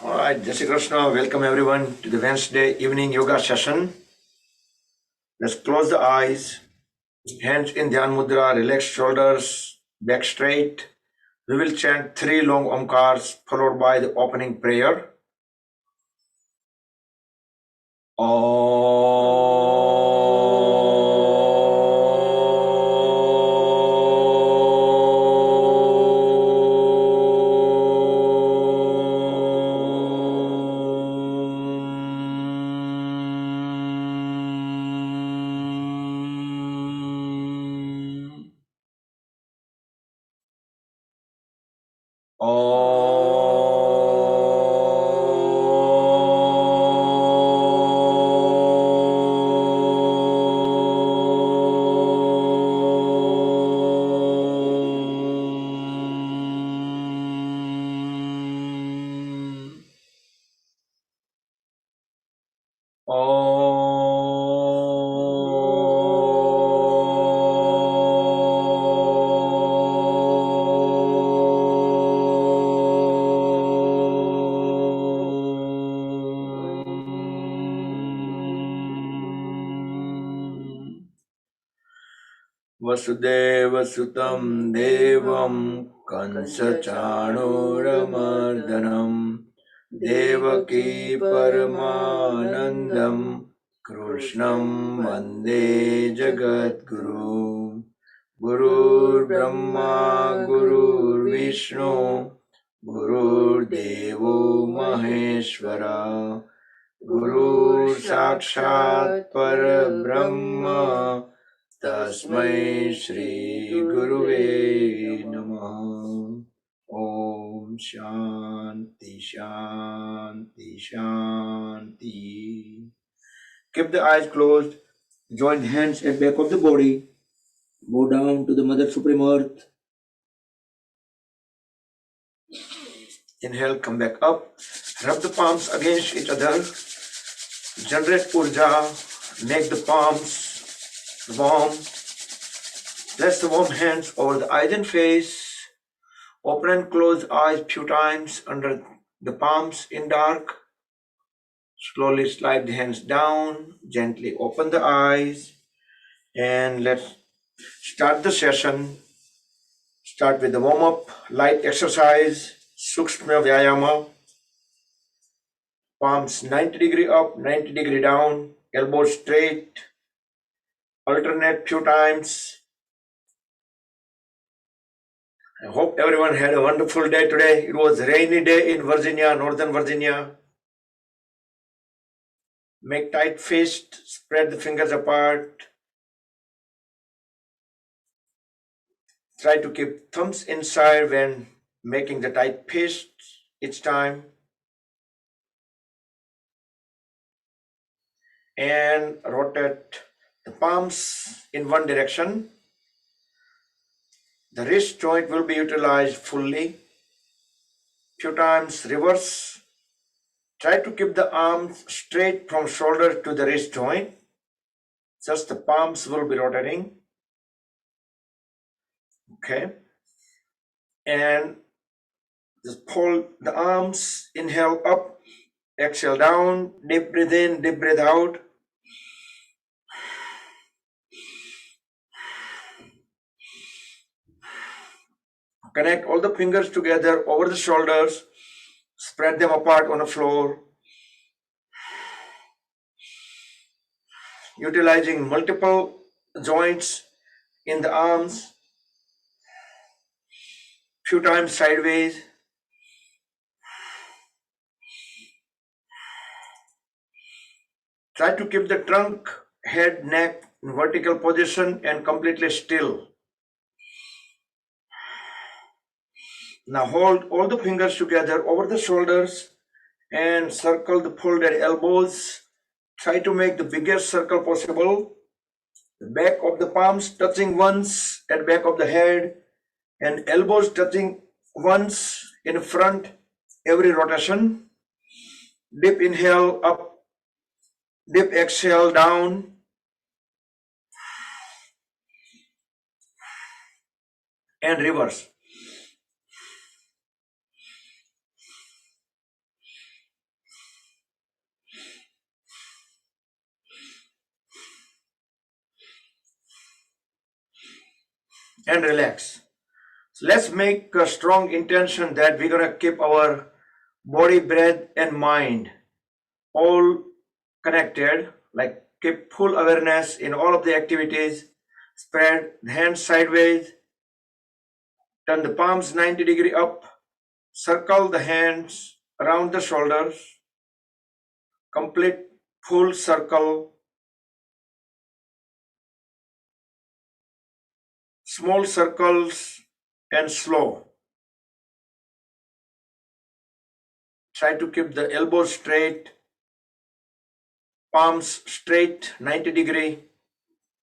All right, Jai Shri Krishna. Welcome everyone to the Wednesday evening yoga session. Let's close the eyes, hands in Dhyan Mudra, relax shoulders, back straight. We will chant 3 long omkars followed by the opening prayer. Vasudevasutam Devam Kansachanuramardanam Devaki Paramanandam Krishnam Vande Jagadguru Gurur Brahma Gurur Vishnu Gurur Devo Maheshwara Gurur Sakshat Parabrahma Tasmai Shri Guruve Namaha. Om Shanti Shanti Shanti. Keep the eyes closed. Join hands at back of the body. Bow down to the Mother Supreme Earth. Inhale, come back up. Rub the palms against each other. Generate Urja. Make the palms warm. Place the warm hands over the eyes and face. Open and close eyes few times under the palms in dark. Slowly slide the hands down. Gently open the eyes. And let's start the session. Start with the warm-up, light exercise, Sukshma Vyayama. Palms 90 degree up, 90 degree down, elbows straight. Alternate few times. I hope everyone had a wonderful day today. It was a rainy day in Virginia, Northern Virginia. Make tight fist, spread the fingers apart. Try to keep thumbs inside when making the tight fist each time. And rotate the palms in one direction. The wrist joint will be utilized fully. Few times reverse. Try to keep the arms straight from shoulder to the wrist joint. Just the palms will be rotating. Okay. And just pull the arms, inhale up, exhale down, deep breathe in, deep breathe out. Connect all the fingers together over the shoulders, spread them apart on the floor. Utilizing multiple joints in the arms, few times sideways. Try to keep the trunk, head, neck in vertical position and completely still. Now hold all the fingers together over the shoulders and circle the folded elbows. Try to make the biggest circle possible. The back of the palms touching once at back of the head and elbows touching once in front every rotation. Deep inhale up, deep exhale down. And reverse. and relax. So let's make a strong intention that we're going to keep our body, breath, and mind all connected, like keep full awareness in all of the activities. Spread the hands sideways, turn the palms 90-degree up, circle the hands around the shoulders, complete full circle, small circles, and slow. Try to keep the elbows straight, palms straight 90-degree,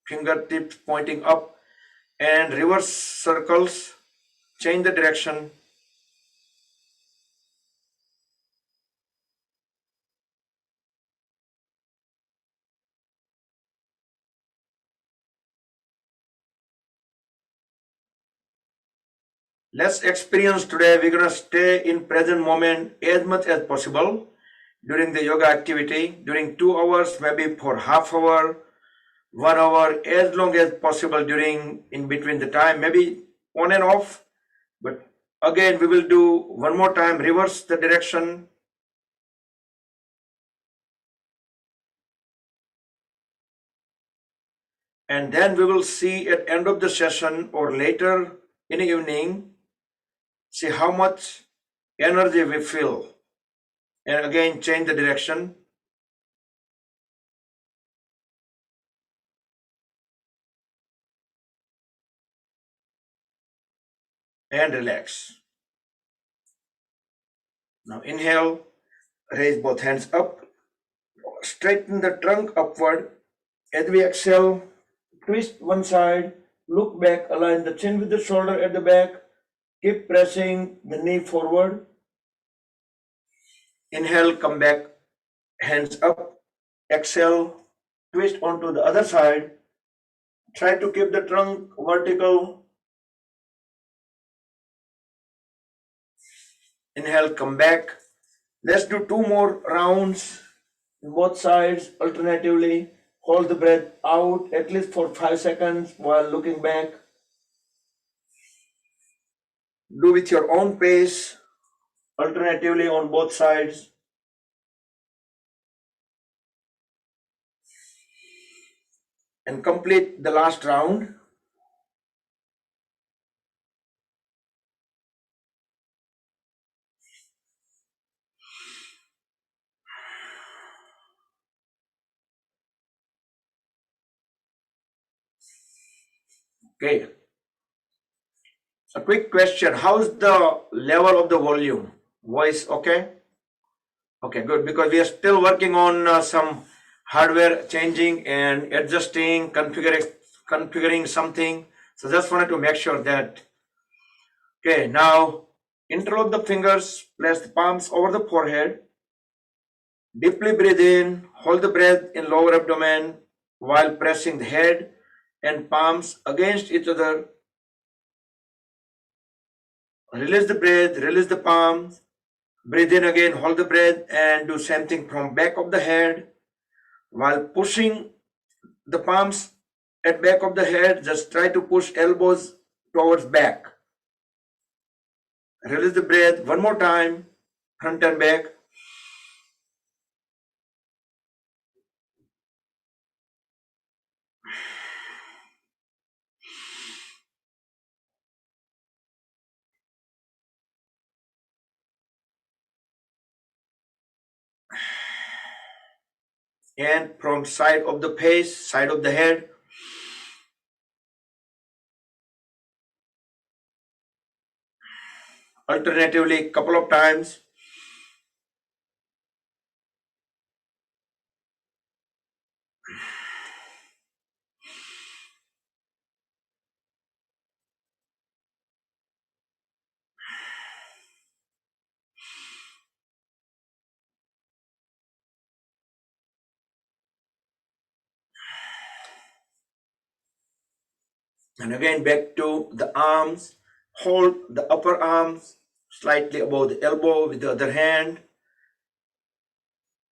fingertips pointing up, and reverse circles. Change the direction. Let's experience today. We're going to stay in present moment as much as possible during the yoga activity, during 2 hours, maybe for half hour, 1 hour, as long as possible during in between the time, maybe on and off. But again, we will do one more time, reverse the direction. And then we will see at end of the session or later in the evening, see how much energy we feel. And again, change the direction. And relax. Now inhale, raise both hands up, straighten the trunk upward. As we exhale, twist one side, look back, align the chin with the shoulder at the back, keep pressing the knee forward. Inhale, come back, hands up, exhale, twist onto the other side. Try to keep the trunk vertical. Inhale, come back. Let's do 2 more rounds on both sides alternatively. Hold the breath out at least for 5 seconds while looking back. Do with your own pace, alternatively on both sides. And complete the last round. Okay. A quick question. How's the level of the volume? Voice okay? Okay, good. Because we are still working on some hardware changing and adjusting, configuring something. So just wanted to make sure that. Okay, now interlock the fingers, place the palms over the forehead. Deeply breathe in, hold the breath in lower abdomen while pressing the head and palms against each other. Release the breath, release the palms. Breathe in again, hold the breath and do same thing from back of the head while pushing the palms at back of the head. Just try to push elbows towards back. Release the breath one more time, front and back. And from side of the face, side of the head. Alternatively, couple of times. And again, back to the arms. Hold the upper arms slightly above the elbow with the other hand.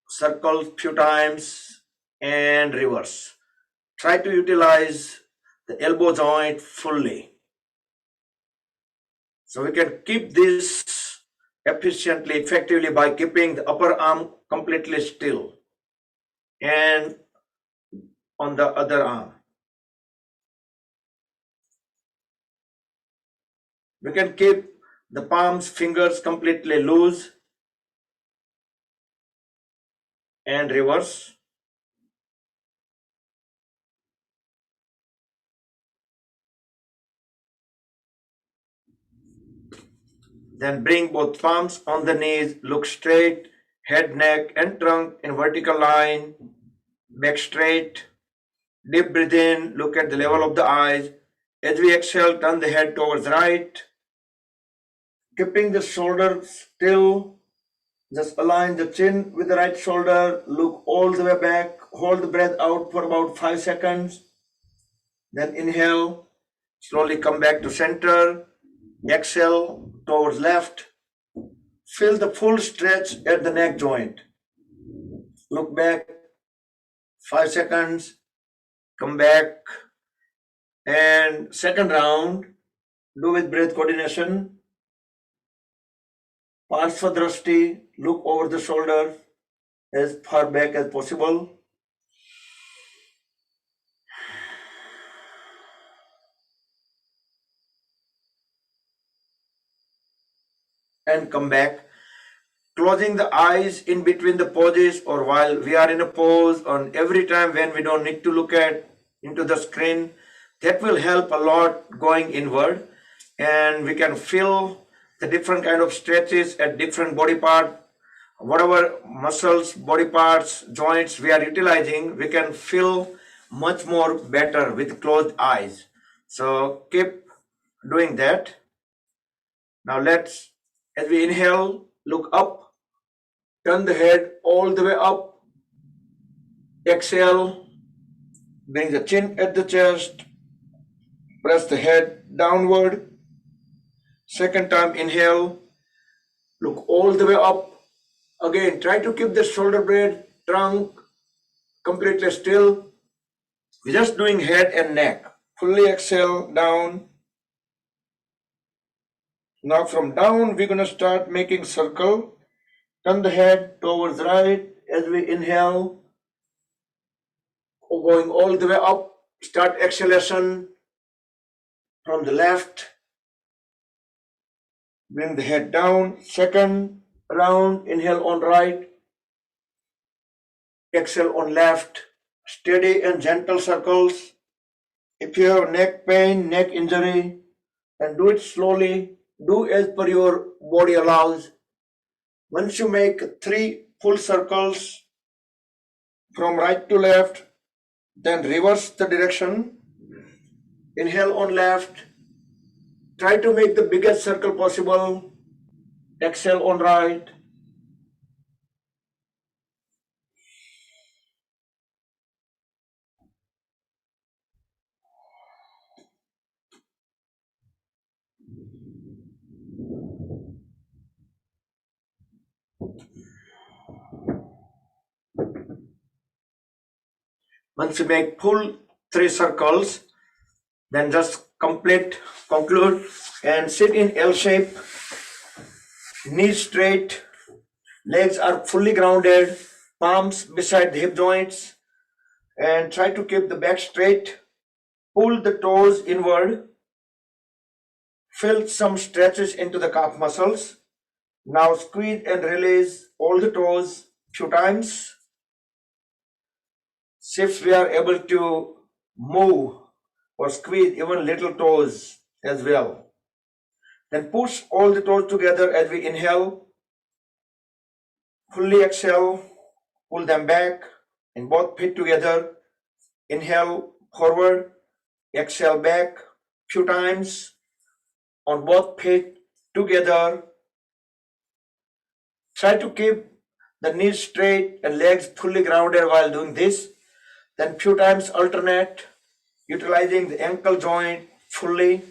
Circle few times and reverse. Try to utilize the elbow joint fully. So we can keep this efficiently, effectively by keeping the upper arm completely still and on the other arm. We can keep the palms, fingers completely loose and reverse. Then bring both palms on the knees, look straight, head, neck and trunk in vertical line, back straight. Deep breathe in, look at the level of the eyes. As we exhale, turn the head towards right, keeping the shoulders still. Just align the chin with the right shoulder, look all the way back, hold the breath out for about 5 seconds. Then inhale, slowly come back to center, exhale towards left. Feel the full stretch at the neck joint. Look back, 5 seconds, come back, and second round, do with breath coordination. Swabadrasa, look over the shoulder as far back as possible. And come back. Closing the eyes in between the poses or while we are in a pose, or every time when we don't need to look at into the screen, that will help a lot going inward, and we can feel the different kind of stretches at different body part. Whatever muscles, body parts, joints we are utilizing, we can feel much more better with closed eyes. So keep doing that. Now let's, as we inhale, look up, turn the head all the way up. Exhale, bring the chin at the chest, press the head downward. Second time, inhale, look all the way up. Again, try to keep the shoulder blade, trunk completely still. We're just doing head and neck. Fully exhale, down. Now from down, we're going to start making circle. Turn the head towards right as we inhale. Going all the way up. Start exhalation from the left. Bring the head down. Second round, inhale on right. Exhale on left. Steady and gentle circles. If you have neck pain, neck injury, then do it slowly. Do as per your body allows. Once you make 3 full circles from right to left, then reverse the direction. Inhale on left. Try to make the biggest circle possible. Exhale on right. Once you make full 3 circles, then just conclude and sit in L shape. Knees straight, legs are fully grounded, palms beside the hip joints, and try to keep the back straight. Pull the toes inward. Feel some stretches into the calf muscles. Now squeeze and release all the toes few times. See if we are able to move or squeeze even little toes as well. Then push all the toes together as we inhale. Fully exhale, pull them back and both feet together. Inhale forward, exhale back few times on both feet together. Try to keep the knees straight and legs fully grounded while doing this. Then few times alternate, utilizing the ankle joint fully.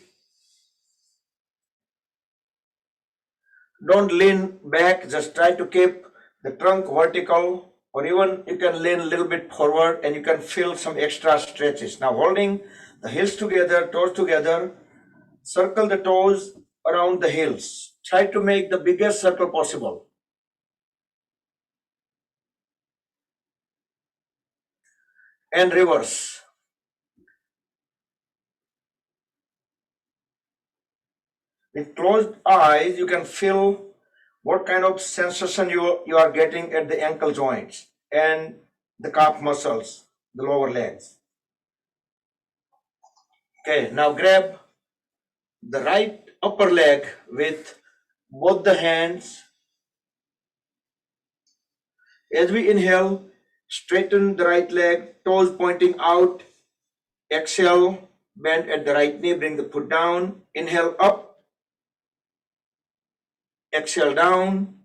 Don't lean back, just try to keep the trunk vertical, or even you can lean a little bit forward and you can feel some extra stretches. Now holding the heels together, toes together, circle the toes around the heels. Try to make the biggest circle possible. And reverse. With closed eyes, you can feel what kind of sensation you are getting at the ankle joints and the calf muscles, the lower legs. Okay, now grab the right upper leg with both the hands. As we inhale, straighten the right leg, toes pointing out. Exhale, bend at the right knee, bring the foot down. Inhale up, exhale down,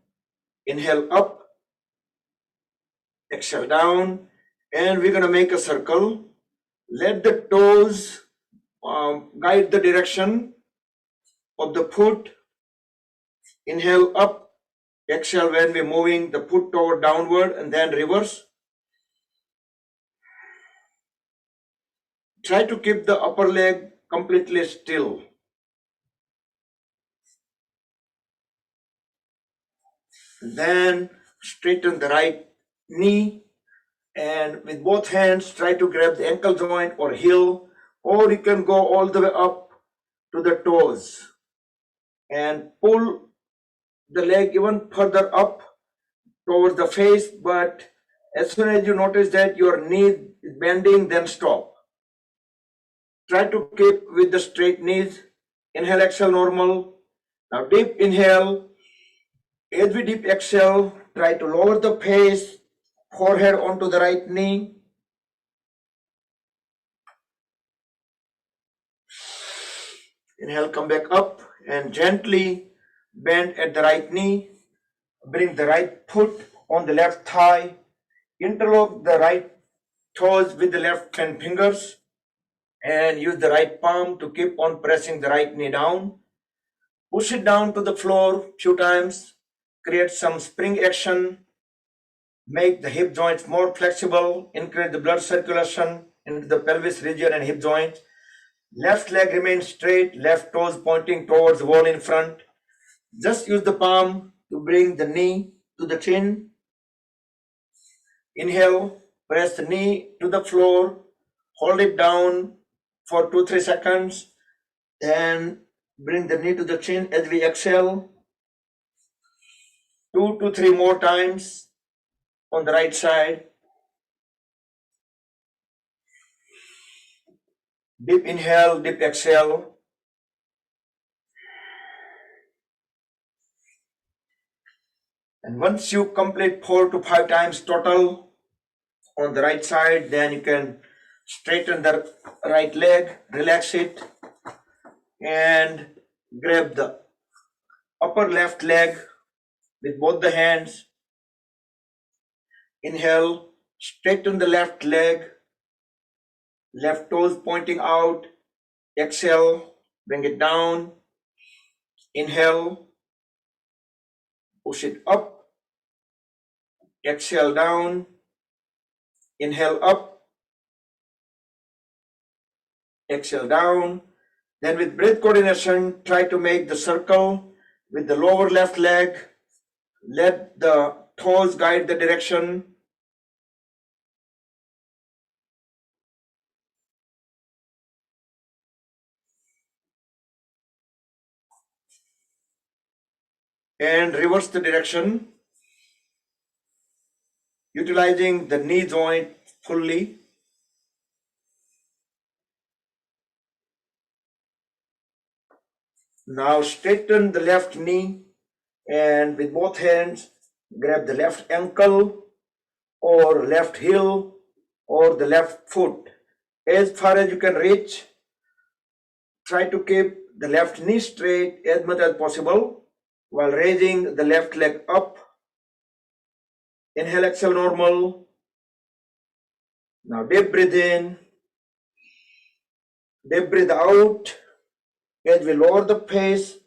inhale up, exhale down. And we're going to make a circle. Let the toes guide the direction of the foot. Inhale up, exhale when we're moving the foot toward downward, and then reverse. Try to keep the upper leg completely still. Then straighten the right knee, and with both hands try to grab the ankle joint or heel, or you can go all the way up to the toes and pull the leg even further up towards the face. But as soon as you notice that your knee is bending, then stop. Try to keep with the straight knees. Inhale, exhale, normal. Now deep inhale. As we deep exhale, try to lower the face, forehead onto the right knee. Inhale, come back up and gently bend at the right knee. Bring the right foot on the left thigh. Interlock the right toes with the left 10 fingers and use the right palm to keep on pressing the right knee down. Push it down to the floor few times. Create some spring action. Make the hip joints more flexible. Increase the blood circulation into the pelvis region and hip joints. Left leg remains straight, left toes pointing towards the wall in front. Just use the palm to bring the knee to the chin. Inhale, press the knee to the floor, hold it down for 2-3 seconds, then bring the knee to the chin as we exhale. 2 to 3 more times on the right side. Deep inhale, deep exhale. And once you complete 4 to 5 times total on the right side, then you can straighten the right leg, relax it, and grab the upper left leg with both the hands. Inhale, straighten the left leg, left toes pointing out. Exhale, bring it down. Inhale, push it up. Exhale down. Inhale up. Exhale down. Then with breath coordination, try to make the circle with the lower left leg. Let the toes guide the direction. And reverse the direction, utilizing the knee joint fully. Now straighten the left knee and with both hands grab the left ankle or left heel or the left foot as far as you can reach. Try to keep the left knee straight as much as possible while raising the left leg up. Inhale, exhale, normal. Now deep breathe in, deep breathe out. As we lower the face,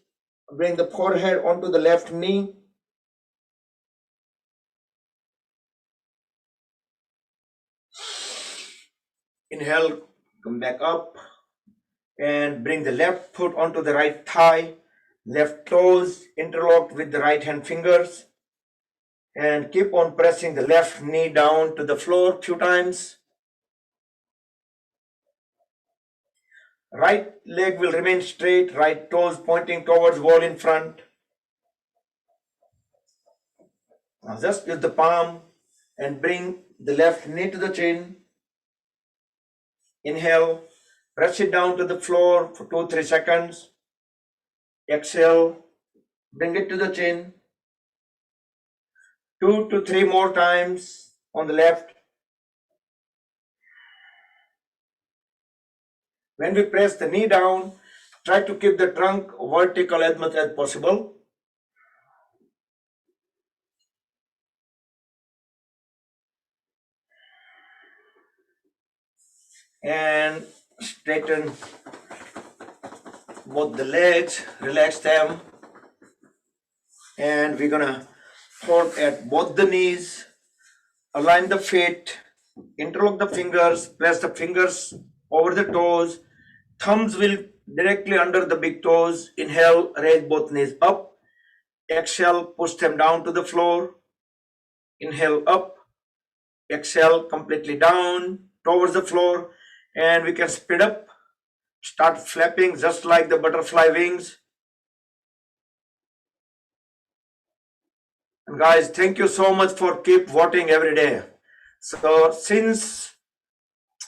bring the forehead onto the left knee. Inhale, come back up and bring the left foot onto the right thigh. Left toes interlocked with the right hand fingers. And keep on pressing the left knee down to the floor a few times. Right leg will remain straight, right toes pointing towards wall in front. Now just use the palm and bring the left knee to the chin. Inhale, press it down to the floor for 2-3 seconds. Exhale, bring it to the chin. 2 to 3 more times on the left. When we press the knee down, try to keep the trunk vertical as much as possible. And straighten both the legs, relax them. And we're gonna hold at both the knees, align the feet, interlock the fingers, press the fingers over the toes. Thumbs will directly under the big toes. Inhale, raise both knees up. Exhale, push them down to the floor. Inhale up. Exhale, completely down towards the floor. And we can speed up. Start flapping just like the butterfly wings. And guys, thank you so much for keep voting every day. So since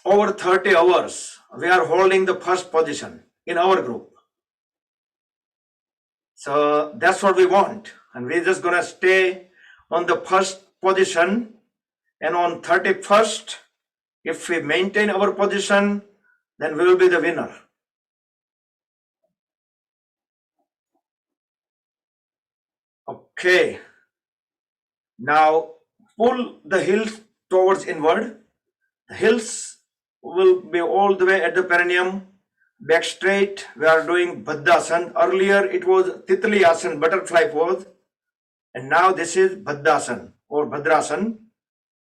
over 30 hours, we are holding the first position in our group. So that's what we want. And we're just gonna stay on the first position. And on 31st, if we maintain our position, then we will be the winner. Okay. Now pull the heels towards inward. The heels will be all the way at the perineum. Back straight. We are doing Bhadrasana. Earlier it was Titliasana, butterfly pose. And now this is Bhadrasana or Bhadrasana.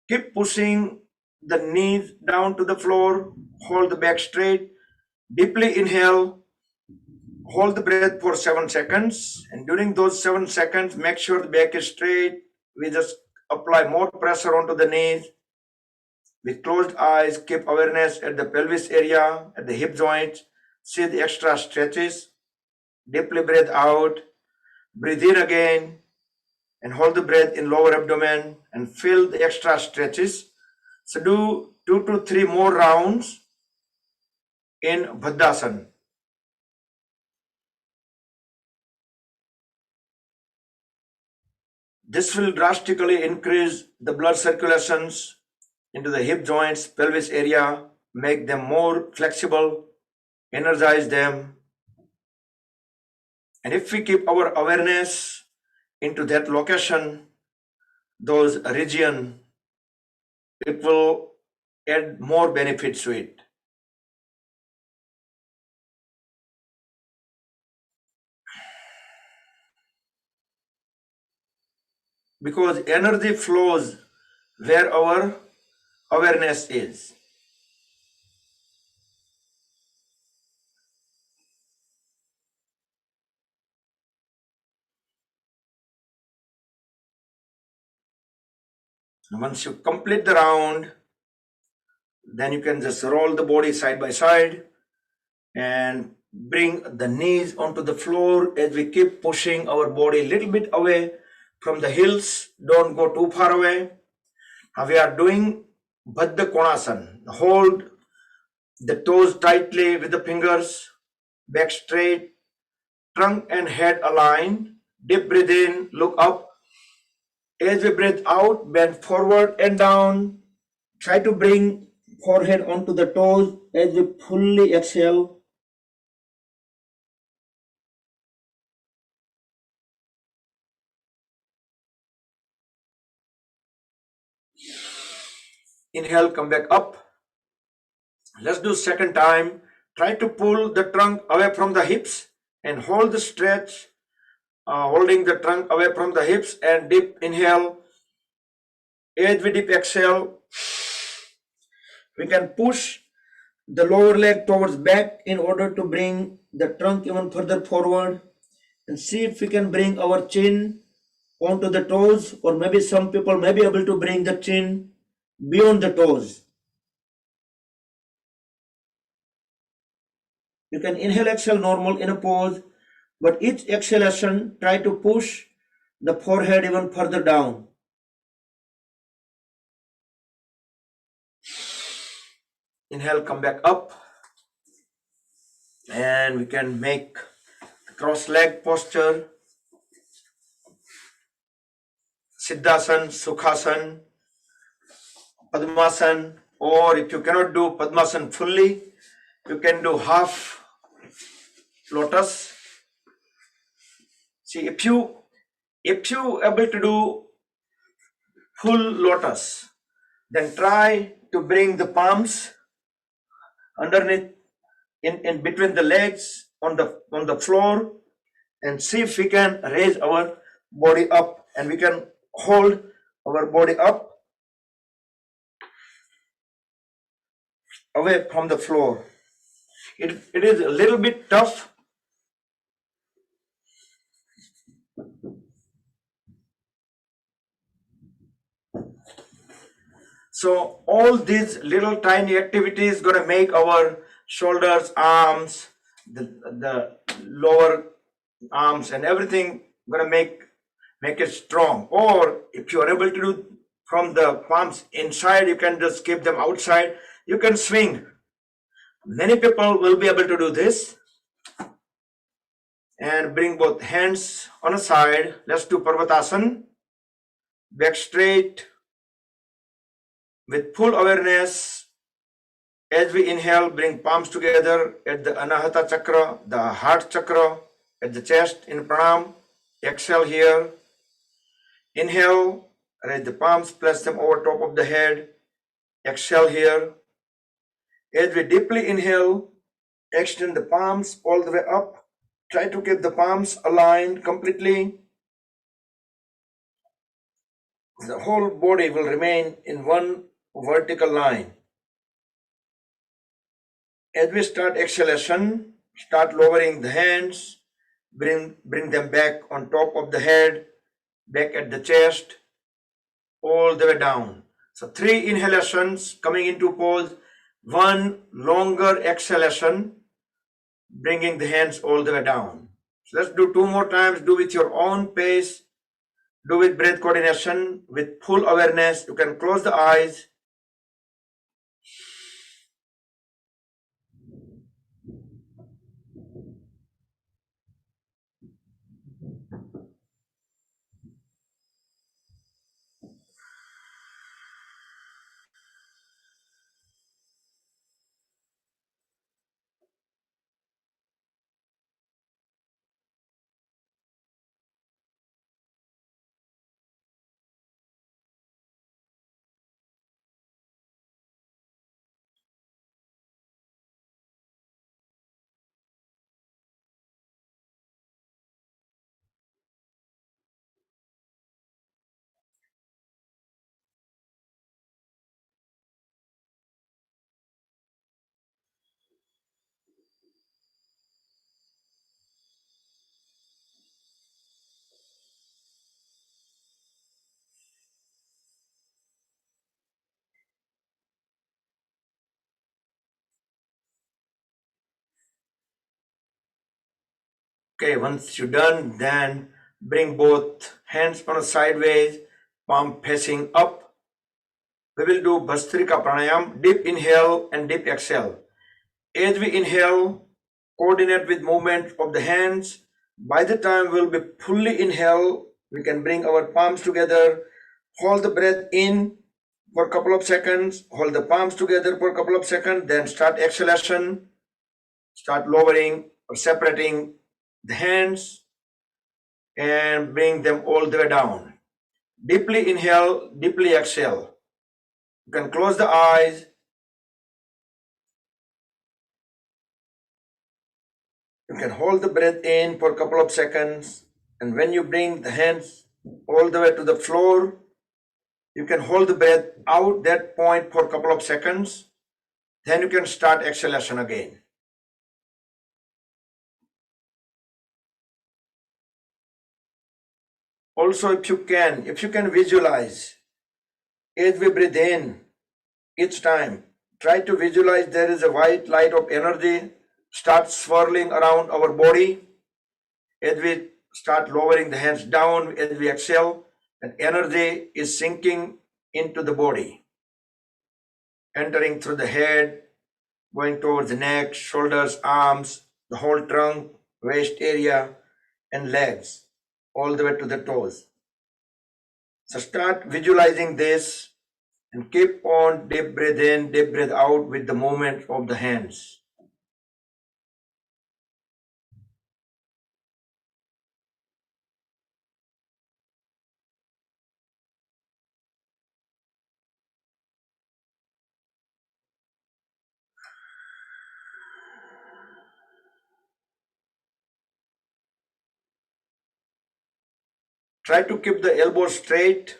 Keep pushing the knees down to the floor. Hold the back straight. Deeply inhale. Hold the breath for 7 seconds. And during those 7 seconds, make sure the back is straight. We just apply more pressure onto the knees. With closed eyes, keep awareness at the pelvis area, at the hip joints. See the extra stretches. Deeply breathe out. Breathe in again. And hold the breath in lower abdomen and feel the extra stretches. So do 2 to 3 more rounds in Bhadrasana. This will drastically increase the blood circulations into the hip joints, pelvis area, make them more flexible, energize them. And if we keep our awareness into that location, those region, it will add more benefits to it. Because energy flows where our awareness is. Once you complete the round, then you can just roll the body side by side and bring the knees onto the floor as we keep pushing our body a little bit away from the heels. Don't go too far away. Now we are doing Bhadrasana. Hold the toes tightly with the fingers, back straight, trunk and head aligned. Deep breathe in, look up. As we breathe out, bend forward and down. Try to bring forehead onto the toes as we fully exhale. Inhale, come back up. Let's do second time. Try to pull the trunk away from the hips and hold the stretch, holding the trunk away from the hips and deep inhale. As we deep exhale, we can push the lower leg towards back in order to bring the trunk even further forward. And see if we can bring our chin onto the toes, or maybe some people may be able to bring the chin beyond the toes. You can inhale, exhale normal in a pose, but each exhalation try to push the forehead even further down. Inhale, come back up, and we can make cross leg posture, Siddhasan, Sukhasan, Padmasan, or if you cannot do Padmasan fully, you can do half lotus. See, if you able to do full lotus, then try to bring the palms underneath in between the legs on the floor, and see if we can raise our body up, and we can hold our body up away from the floor. It is a little bit tough. So all these little tiny activities going to make our shoulders, arms, the lower arms and everything going to make it strong. Or if you are able to do from the palms inside, you can just keep them outside. You can swing. Many people will be able to do this. And bring both hands on a side. Let's do Parvatasana. Back straight with full awareness. As we inhale, bring palms together at the Anahata Chakra, the heart chakra, at the chest in Pranayam. Exhale here. Inhale, raise the palms, place them over top of the head. Exhale here. As we deeply inhale, extend the palms all the way up. Try to keep the palms aligned completely. The whole body will remain in one vertical line. As we start exhalation, start lowering the hands, bring them back on top of the head, back at the chest, all the way down. So 3 inhalations coming into pose, 1 longer exhalation, bringing the hands all the way down. So let's do 2 more times. Do with your own pace. Do with breath coordination, with full awareness. You can close the eyes. Okay, once you're done, then bring both hands on a sideways, palm facing up. We will do Bhastrika Pranayam, deep inhale and deep exhale. As we inhale, coordinate with movement of the hands. By the time we'll be fully inhale, we can bring our palms together, hold the breath in for a couple of seconds, hold the palms together for a couple of seconds, then start exhalation, start lowering or separating the hands and bring them all the way down. Deeply inhale, deeply exhale. You can close the eyes. You can hold the breath in for a couple of seconds, and when you bring the hands all the way to the floor, you can hold the breath out that point for a couple of seconds. Then you can start exhalation again. Also, if you can visualize, as we breathe in each time, try to visualize there is a white light of energy start swirling around our body. As we start lowering the hands down, as we exhale, and energy is sinking into the body, entering through the head, going towards the neck, shoulders, arms, the whole trunk, waist area, and legs, all the way to the toes. So start visualizing this and keep on deep breath in, deep breath out with the movement of the hands. Try to keep the elbows straight.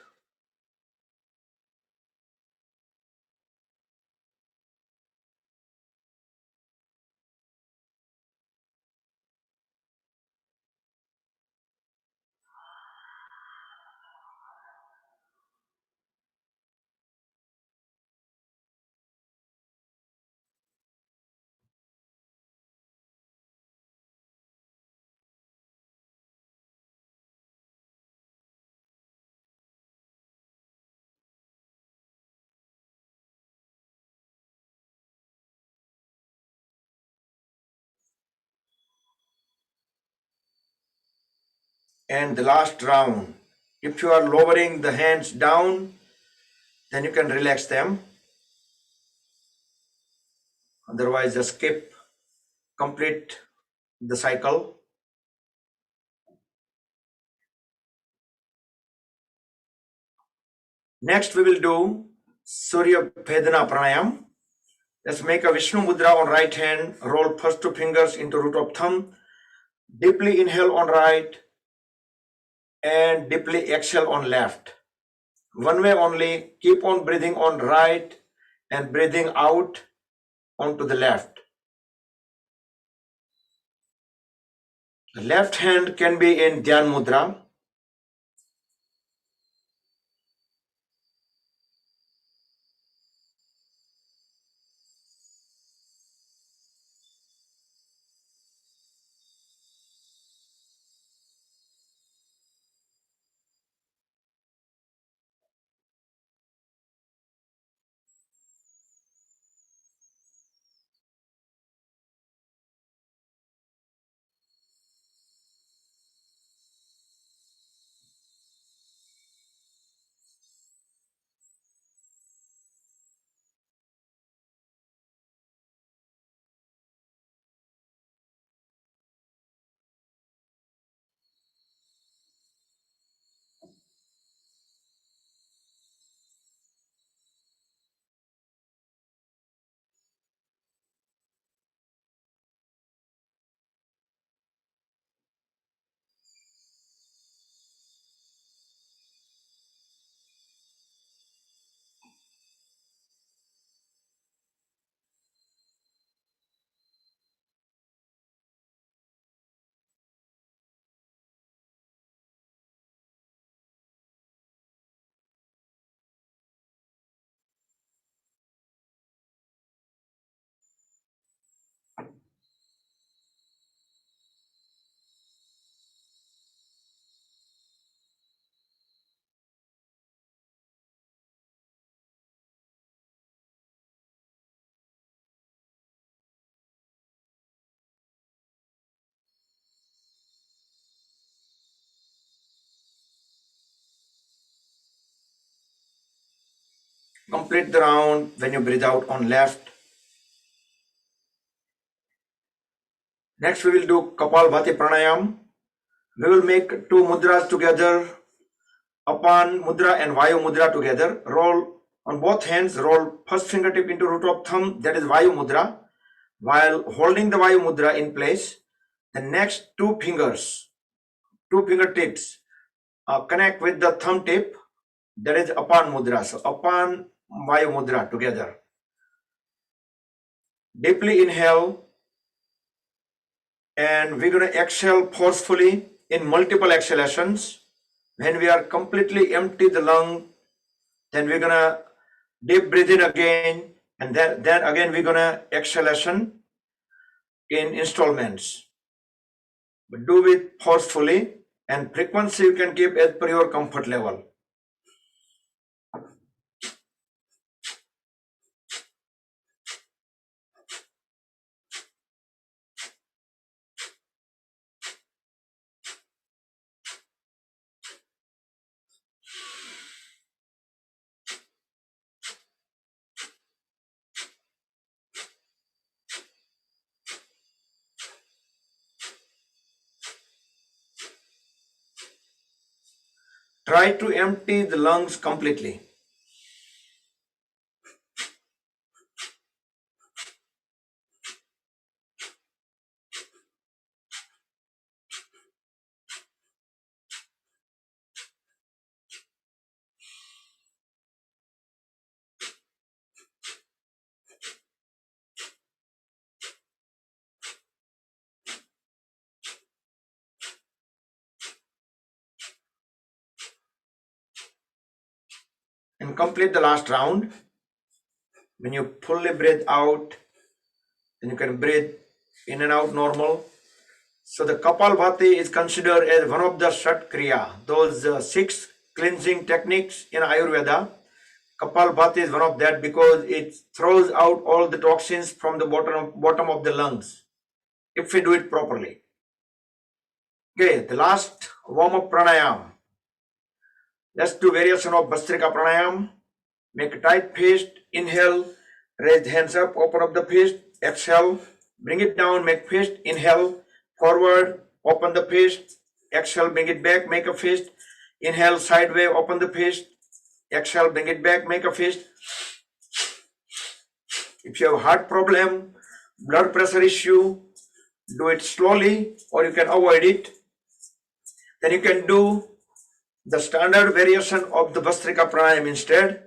And the last round, if you are lowering the hands down, then you can relax them. Otherwise, just skip, complete the cycle. Next, we will do Surya Vedna Pranayam. Let's make a Vishnu Mudra on right hand. Roll first two fingers into root of thumb. Deeply inhale on right and deeply exhale on left. One way only. Keep on breathing on right and breathing out onto the left. The left hand can be in Dhyan Mudra. Complete the round when you breathe out on left. Next, we will do Kapalbhati Pranayam. We will make two mudras together, Apan Mudra and Vayu Mudra together. Roll on both hands, roll first fingertip into root of thumb, that is Vayu Mudra. While holding the Vayu Mudra in place, the next two fingertips connect with the thumb tip, that is Apan Mudra. So Apan Vayu Mudra together. Deeply inhale, and we're going to exhale forcefully in multiple exhalations. When we are completely empty the lung, then we're gonna deep breathe in again, and then again we're gonna exhalation in installments. But do it forcefully, and frequency you can keep as per your comfort level. Try to empty the lungs completely. And complete the last round. When you fully breathe out, then you can breathe in and out normal. So the Kapalbhati is considered as one of the Shat Kriya, those 6 cleansing techniques in Ayurveda. Kapalbhati is one of that because it throws out all the toxins from the bottom of the lungs, if we do it properly. Okay, the last warm-up pranayam. Let's do variation of Bhastrika Pranayam. Make a tight fist, inhale, raise the hands up, open up the fist, exhale, bring it down, make fist, inhale, forward, open the fist, exhale, bring it back, make a fist, inhale, sideways, open the fist, exhale, bring it back, make a fist. If you have heart problem, blood pressure issue, do it slowly or you can avoid it. Then you can do the standard variation of the Bhastrika Pranayam instead.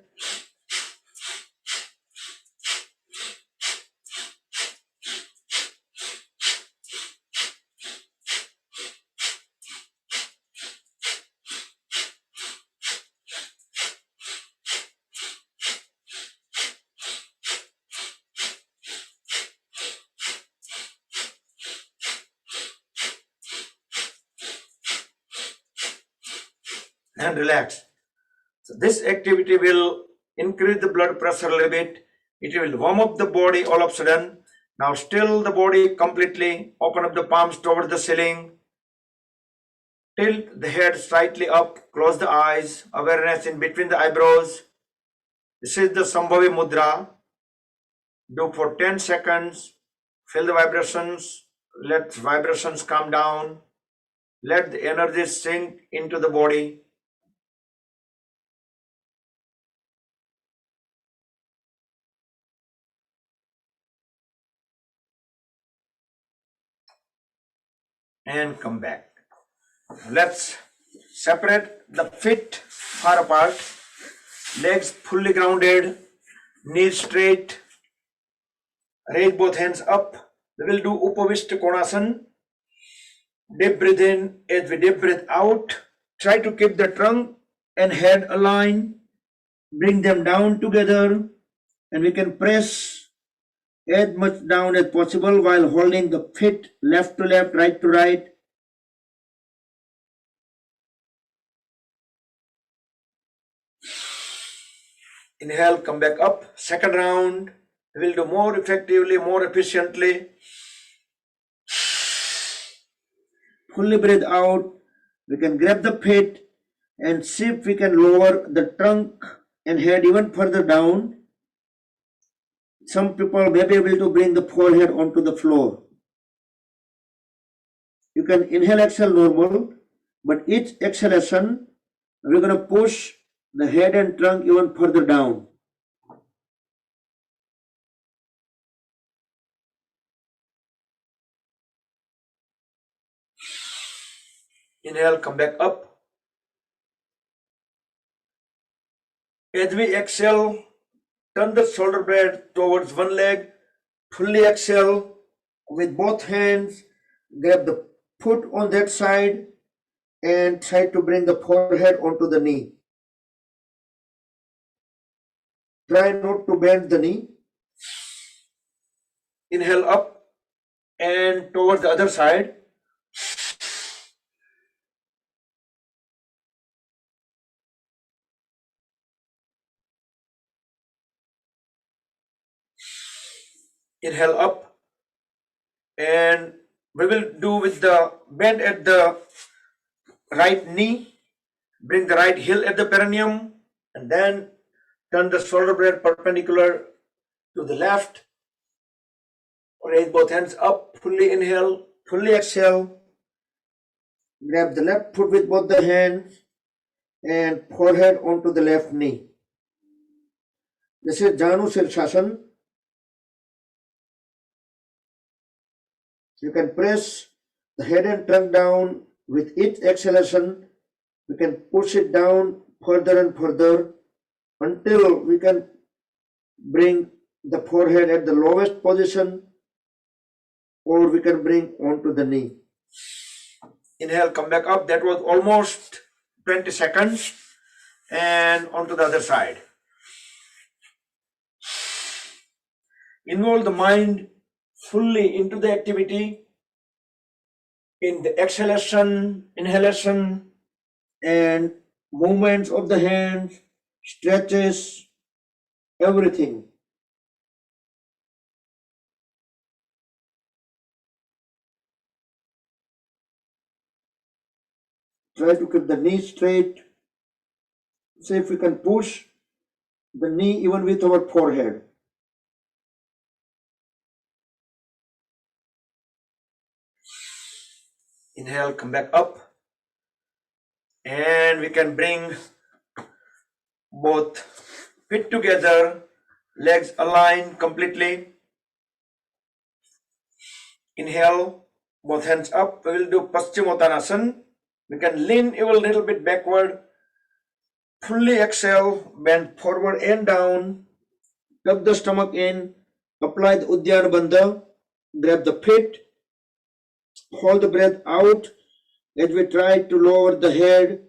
And relax. So this activity will increase the blood pressure a little bit. It will warm up the body all of a sudden. Now still the body completely. Open up the palms towards the ceiling. Tilt the head slightly up. Close the eyes. Awareness in between the eyebrows. This is the Sambhavi Mudra. Do for 10 seconds. Feel the vibrations. Let vibrations calm down. Let the energy sink into the body. And come back. Let's separate the feet far apart, legs fully grounded, knees straight, raise both hands up. We will do Upavishtakonasana. Deep breathe in as we deep breathe out. Try to keep the trunk and head aligned. Bring them down together and we can press as much down as possible while holding the feet left to left, right to right. Inhale, come back up. Second round, we will do more effectively, more efficiently. Fully breathe out. We can grab the feet and see if we can lower the trunk and head even further down. Some people may be able to bring the forehead onto the floor. You can inhale, exhale normal, but each exhalation, we're going to push the head and trunk even further down. Inhale, come back up. As we exhale, turn the shoulder blade towards one leg. Fully exhale with both hands. Grab the foot on that side and try to bring the forehead onto the knee. Try not to bend the knee. Inhale up and towards the other side. Inhale up, and we will do with the bend at the right knee. Bring the right heel at the perineum, and then turn the shoulder blade perpendicular to the left. Raise both hands up, fully inhale, fully exhale. Grab the left foot with both the hands and forehead onto the left knee. This is Janu Sirshasan. You can press the head and trunk down with each exhalation. We can push it down further and further until we can bring the forehead at the lowest position, or we can bring onto the knee. Inhale, come back up. That was almost 20 seconds. And onto the other side. Involve the mind fully into the activity in the exhalation, inhalation, and movements of the hands, stretches, everything. Try to keep the knee straight. See if we can push the knee even with our forehead. Inhale, come back up. And we can bring both feet together, legs aligned completely. Inhale, both hands up. We will do Pastimothanasana. We can lean a little bit backward. Fully exhale, bend forward and down. Tuck the stomach in. Apply the Uddiyana Bandha. Grab the feet. Hold the breath out as we try to lower the head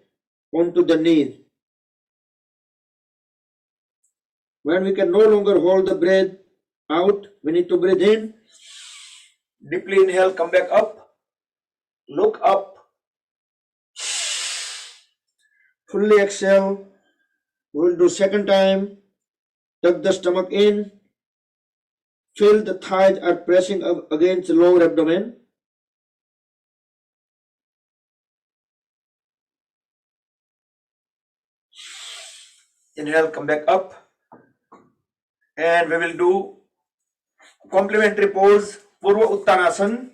onto the knees. When we can no longer hold the breath out, we need to breathe in. Deeply inhale, come back up. Look up. Fully exhale. We will do second time. Tuck the stomach in. Feel the thighs are pressing up against the lower abdomen. Inhale, come back up. And we will do complementary pose, Purva Uttanasana.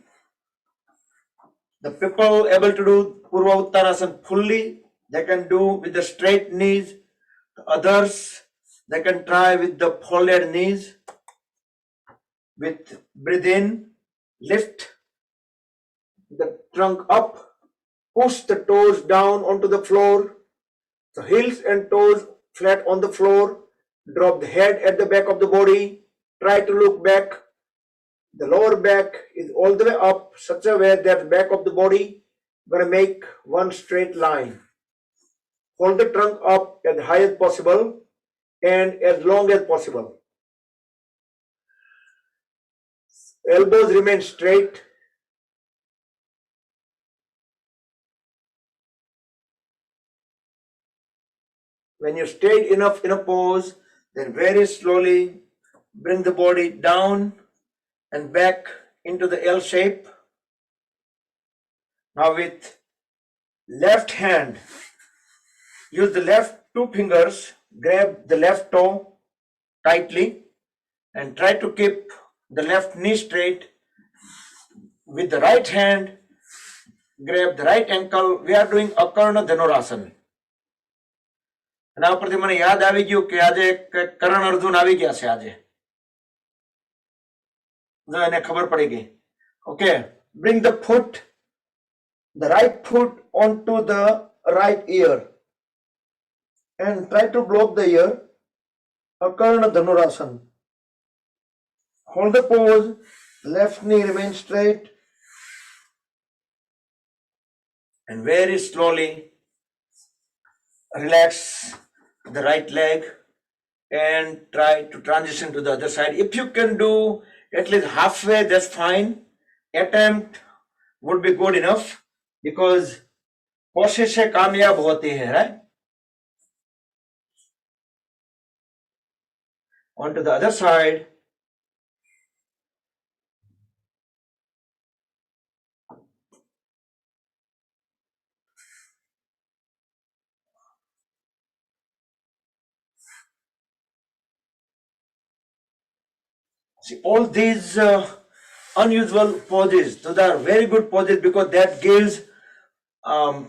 The people able to do Purva Uttanasana fully, they can do with the straight knees. The others, they can try with the folded knees. With breathe in, lift the trunk up, push the toes down onto the floor. So heels and toes flat on the floor. Drop the head at the back of the body. Try to look back. The lower back is all the way up, such a way that the back of the body going to make one straight line. Hold the trunk up as high as possible and as long as possible. Elbows remain straight. When you stayed enough in a pose, then very slowly bring the body down and back into the L shape. Now with left hand, use the left two fingers, grab the left toe tightly and try to keep the left knee straight. With the right hand, grab the right ankle. We are doing Akarna Dhanurasana. એના ઉપરથી મને યાદ આવી ગયું કે આજે કરણ અર્જુન આવી ગયા છે આજે. જો એને ખબર પડી ગઈ. Okay, bring the foot, the right foot onto the right ear and try to block the ear. Akarna Dhanurasana. Hold the pose, left knee remains straight And very slowly relax the right leg and try to transition to the other side. If you can do at least halfway, that's fine. Attempt would be good enough because कोशिश से कामयाब होती है, right? On to the other side. See, all these unusual poses, those are very good poses because that gives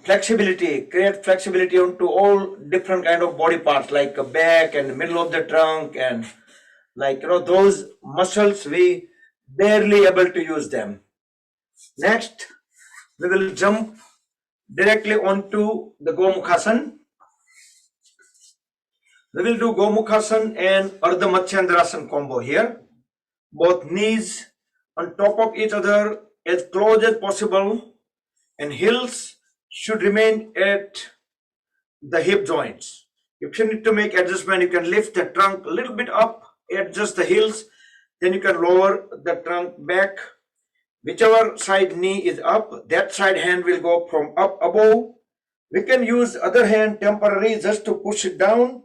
flexibility, create flexibility onto all different kind of body parts like back and middle of the trunk and like those muscles we barely able to use them. Next, we will jump directly onto the Gomukhasan. We will do Gomukhasan and Urdhamachandrasana combo here. Both knees on top of each other as close as possible and heels should remain at the hip joints. If you need to make adjustment, you can lift the trunk a little bit up, adjust the heels, then you can lower the trunk back. Whichever side knee is up, that side hand will go from up above. We can use other hand temporarily just to push it down.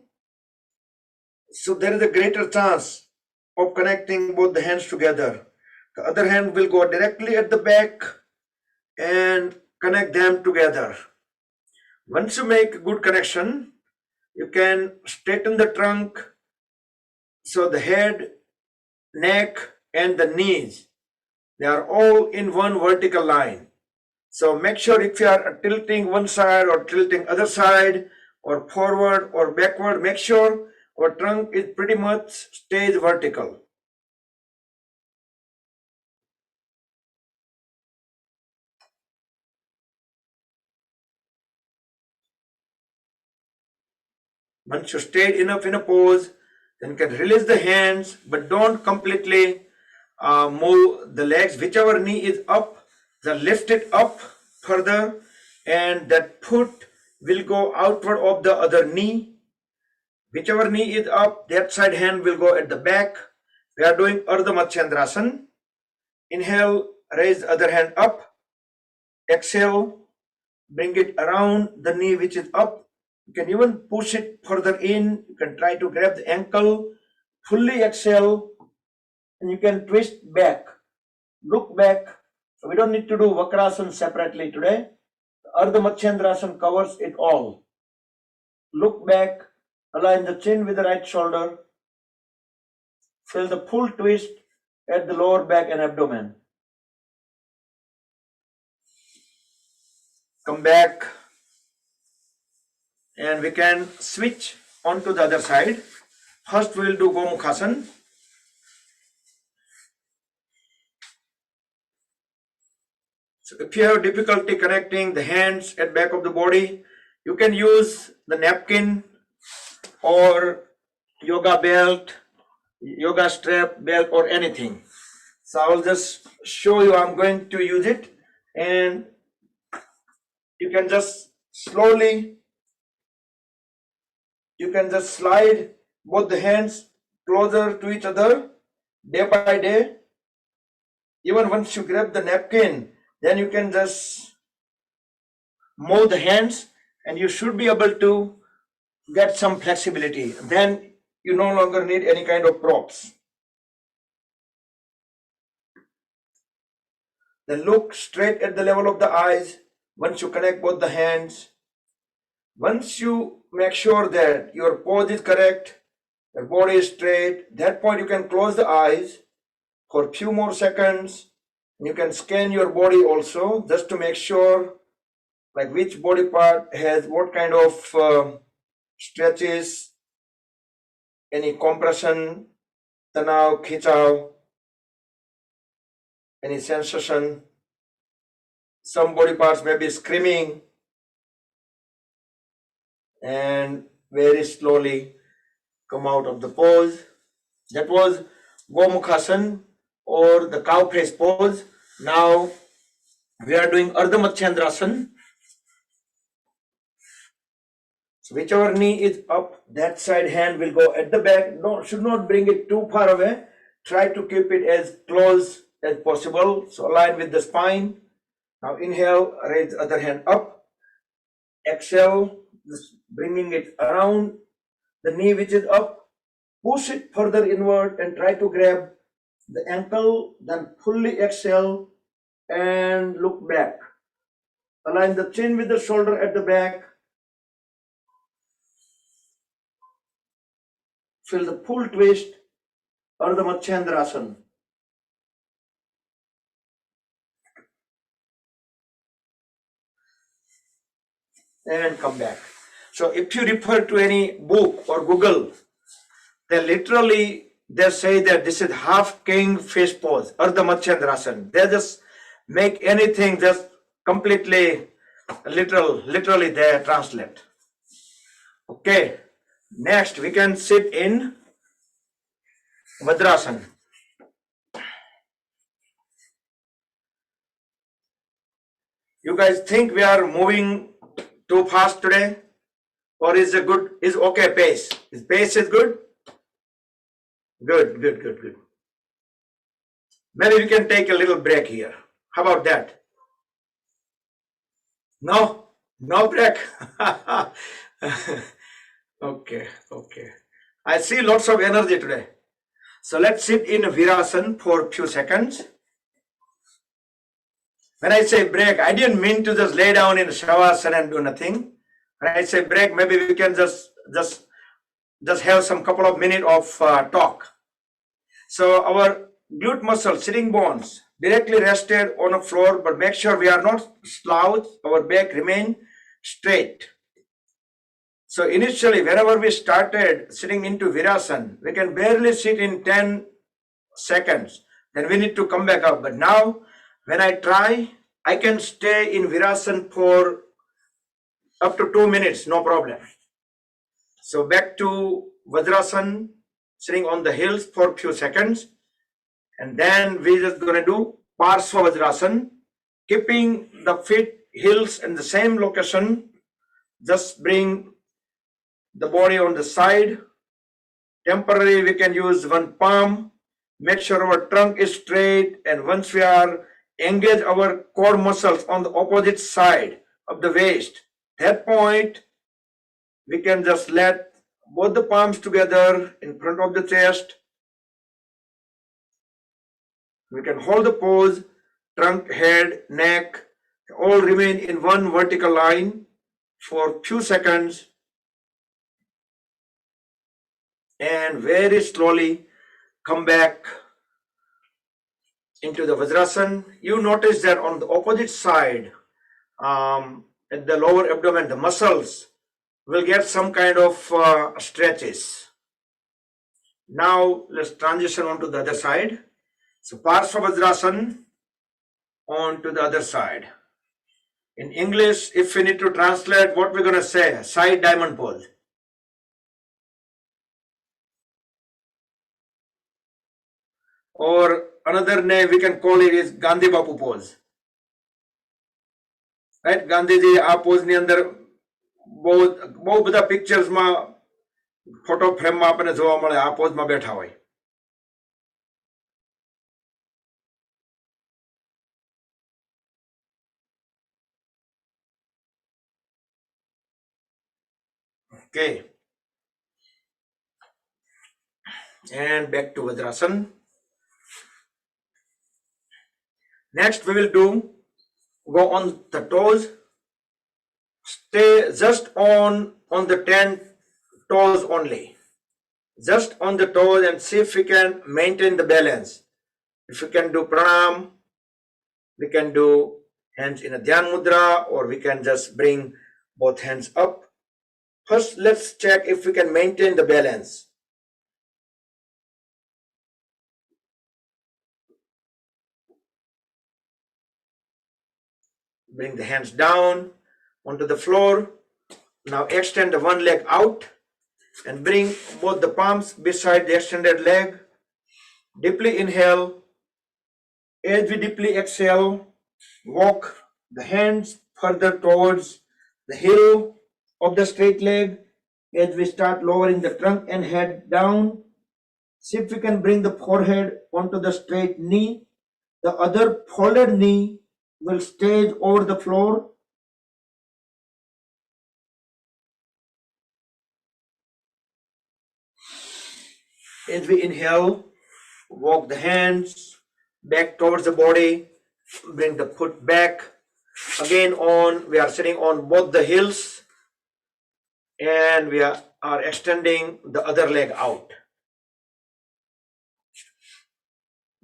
So there is a greater chance of connecting both the hands together. The other hand will go directly at the back and connect them together. Once you make a good connection, you can straighten the trunk so the head, neck and the knees, they are all in one vertical line. So make sure if you are tilting one side or tilting other side or forward or backward, make sure our trunk is pretty much stays vertical. Once you stayed enough in a pose, then you can release the hands, but don't completely move the legs. Whichever knee is up, then lift it up further and that foot will go outward of the other knee. Whichever knee is up, that side hand will go at the back. We are doing Urdumat Chandrasana. Inhale, raise the other hand up. Exhale, bring it around the knee which is up. You can even push it further in. You can try to grab the ankle. Fully exhale and you can twist back. Look back. So we don't need to do Vyagrasan separately today. Urdhamachandrasana covers it all. Look back. Align the chin with the right shoulder. Feel the full twist at the lower back and abdomen. Come back and we can switch onto the other side. First we will do Gomukhasan. So if you have difficulty connecting the hands at back of the body, you can use the napkin or yoga belt, yoga strap, belt or anything. So I will just show you. I'm going to use it and you can just slowly, you can just slide both the hands closer to each other day by day. Even once you grab the napkin, then you can just move the hands and you should be able to get some flexibility. Then you no longer need any kind of props. Then look straight at the level of the eyes. Once you connect both the hands, once you make sure that your pose is correct, your body is straight, that point you can close the eyes for a few more seconds. You can scan your body also just to make sure like which body part has what kind of stretches, any compression, tanav, khichav, any sensation. Some body parts may be screaming and very slowly come out of the pose. That was Gomukhasan or the cow face pose. Now we are doing Urdhamat Chandrasana. So whichever knee is up, that side hand will go at the back. No, should not bring it too far away. Try to keep it as close as possible. So align with the spine. Now inhale, raise the other hand up. Exhale, just bringing it around the knee which is up. Push it further inward and try to grab the ankle. Then fully exhale and look back. Align the chin with the shoulder at the back. Feel the full twist, Urdhamat Chandrasana. And come back. So if you refer to any book or Google, they say that this is half king fish pose, Urdhamat Chandrasana. They just make anything just completely literally they translate. Okay. Next, we can sit in Bhadrasana. You guys think we are moving too fast today? Or is okay pace? Is pace is good? Good. Maybe we can take a little break here. How about that? No break. Okay. I see lots of energy today. So let's sit in Virasana for a few seconds. When I say break, I didn't mean to just lay down in Shavasana and do nothing. When I say break, maybe we can just have some couple of minutes of talk. So our glute muscle, sitting bones, directly rested on the floor, but make sure we are not slouched. Our back remain straight. So initially, whenever we started sitting into Virasana, we can barely sit in 10 seconds. Then we need to come back up. But now, when I try, I can stay in Virasana for up to 2 minutes, no problem. So back to Bhadrasana, sitting on the heels for a few seconds. And then we're just going to do Swabadrasana, keeping the feet, heels in the same location. Just bring the body on the side. Temporarily, we can use one palm. Make sure our trunk is straight. And once we are engage our core muscles on the opposite side of the waist, that point, we can just let both the palms together in front of the chest. We can hold the pose, trunk, head, neck, all remain in one vertical line for few seconds. And very slowly come back into the Vajrasana. You notice that on the opposite side, at the lower abdomen, the muscles will get some kind of stretches. Now let's transition on to the other side. So Parsva Vajrasana on to the other side. In English, if we need to translate, what we're going to say, side diamond pose. Or another name we can call it is Gandhi Bapu pose. Right? Gandhiji આ pose ની અંદર બહુ બધા pictures માં photo frame માં આપણને જોવા મળે આ પોઝ માં બેઠા હોય. Okay. And back to Vajrasana. Next we will go on the toes. Stay just on the 10 toes only. Just on the toes and see if we can maintain the balance. If we can do pranayam, we can do hands in a Dhyan Mudra, or we can just bring both hands up. First, let's check if we can maintain the balance. Bring the hands down onto the floor. Now extend the one leg out and bring both the palms beside the extended leg. Deeply inhale. As we deeply exhale, walk the hands further towards the heel. of the straight leg as we start lowering the trunk and head down. See if we can bring the forehead onto the straight knee. The other folded knee will stay over the floor. As we inhale, walk the hands back towards the body, bring the foot back. Again we are sitting on both the heels and we are extending the other leg out.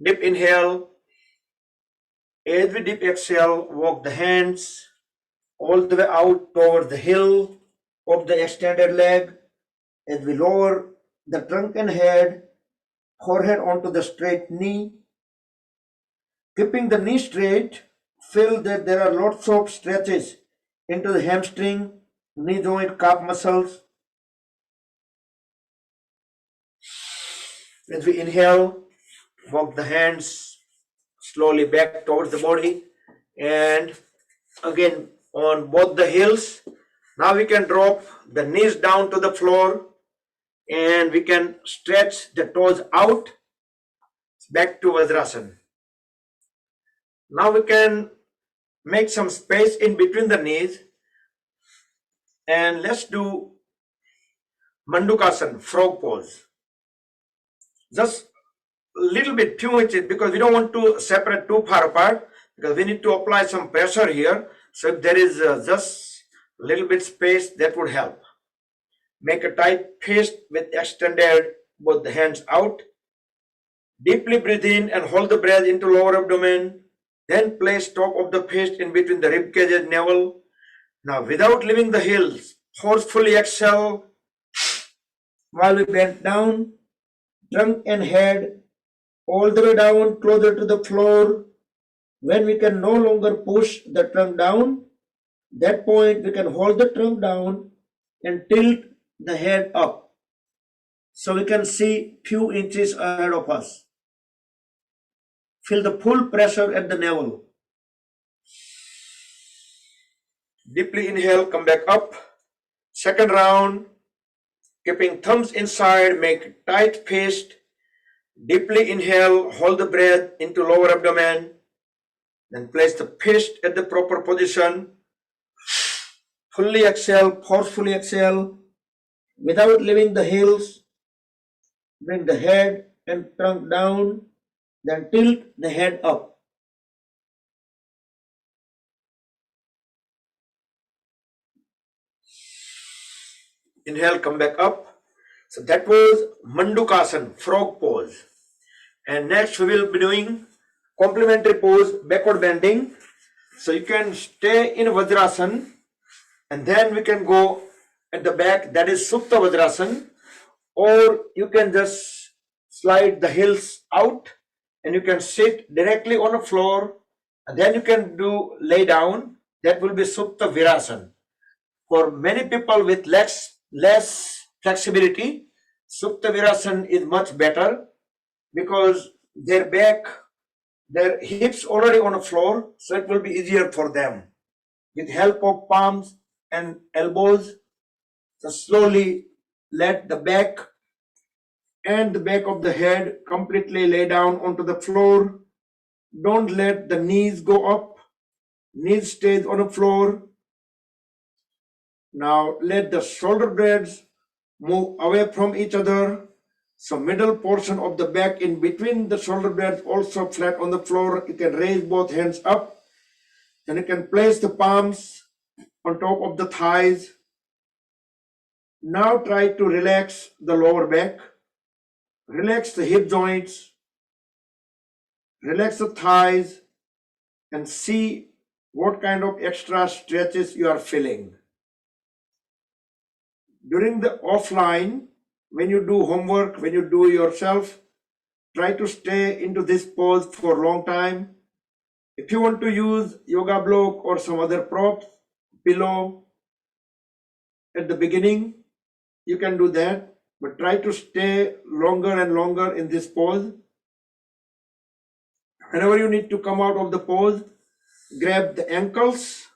Deep inhale. As we deep exhale, walk the hands all the way out towards the heel of the extended leg. As we lower the trunk and head, forehead onto the straight knee. Keeping the knee straight, feel that there are lots of stretches into the hamstring, knee joint, calf muscles. As we inhale, walk the hands slowly back towards the body and again on both the heels. Now we can drop the knees down to the floor and we can stretch the toes out back to Vyagrasan. Now we can make some space in between the knees and let's do Mandukasana, frog pose. Just a little bit, few inches, because we don't want to separate too far apart because we need to apply some pressure here. So if there is just a little bit space, that would help. Make a tight fist with extended both the hands out. Deeply breathe in and hold the breath into lower abdomen. Then place top of the fist in between the rib cage and navel. Now without leaving the heels, forcefully exhale while we bend down, trunk and head all the way down closer to the floor. When we can no longer push the trunk down, that point we can hold the trunk down and tilt the head up so we can see few inches ahead of us. Feel the full pressure at the navel. Deeply inhale, come back up. Second round, keeping thumbs inside, make tight fist. Deeply inhale, hold the breath into lower abdomen. Then place the fist at the proper position. Fully exhale, forcefully exhale. Without leaving the heels, bring the head and trunk down. Then tilt the head up. Inhale, come back up. So that was Mandukasana, frog pose. And next we will be doing complementary pose, backward bending. So you can stay in Vyagrasan and then we can go at the back, that is Supta Vyagrasan, or you can just slide the heels out and you can sit directly on the floor and then you can do lay down, that will be Supta Virasana. For many people with less flexibility, Supta Virasana is much better because their back, their hips already on the floor, so it will be easier for them. With help of palms and elbows, just slowly let the back and the back of the head completely lay down onto the floor. Don't let the knees go up. Knees stays on the floor. Now let the shoulder blades move away from each other. So middle portion of the back in between the shoulder blades also flat on the floor. You can raise both hands up. Then you can place the palms on top of the thighs. Now try to relax the lower back. Relax the hip joints. Relax the thighs and see what kind of extra stretches you are feeling. During the offline, when you do homework, when you do yourself, try to stay into this pose for a long time. If you want to use yoga block or some other props, pillow at the beginning, you can do that, but try to stay longer and longer in this pose. Whenever you need to come out of the pose, grab the ankles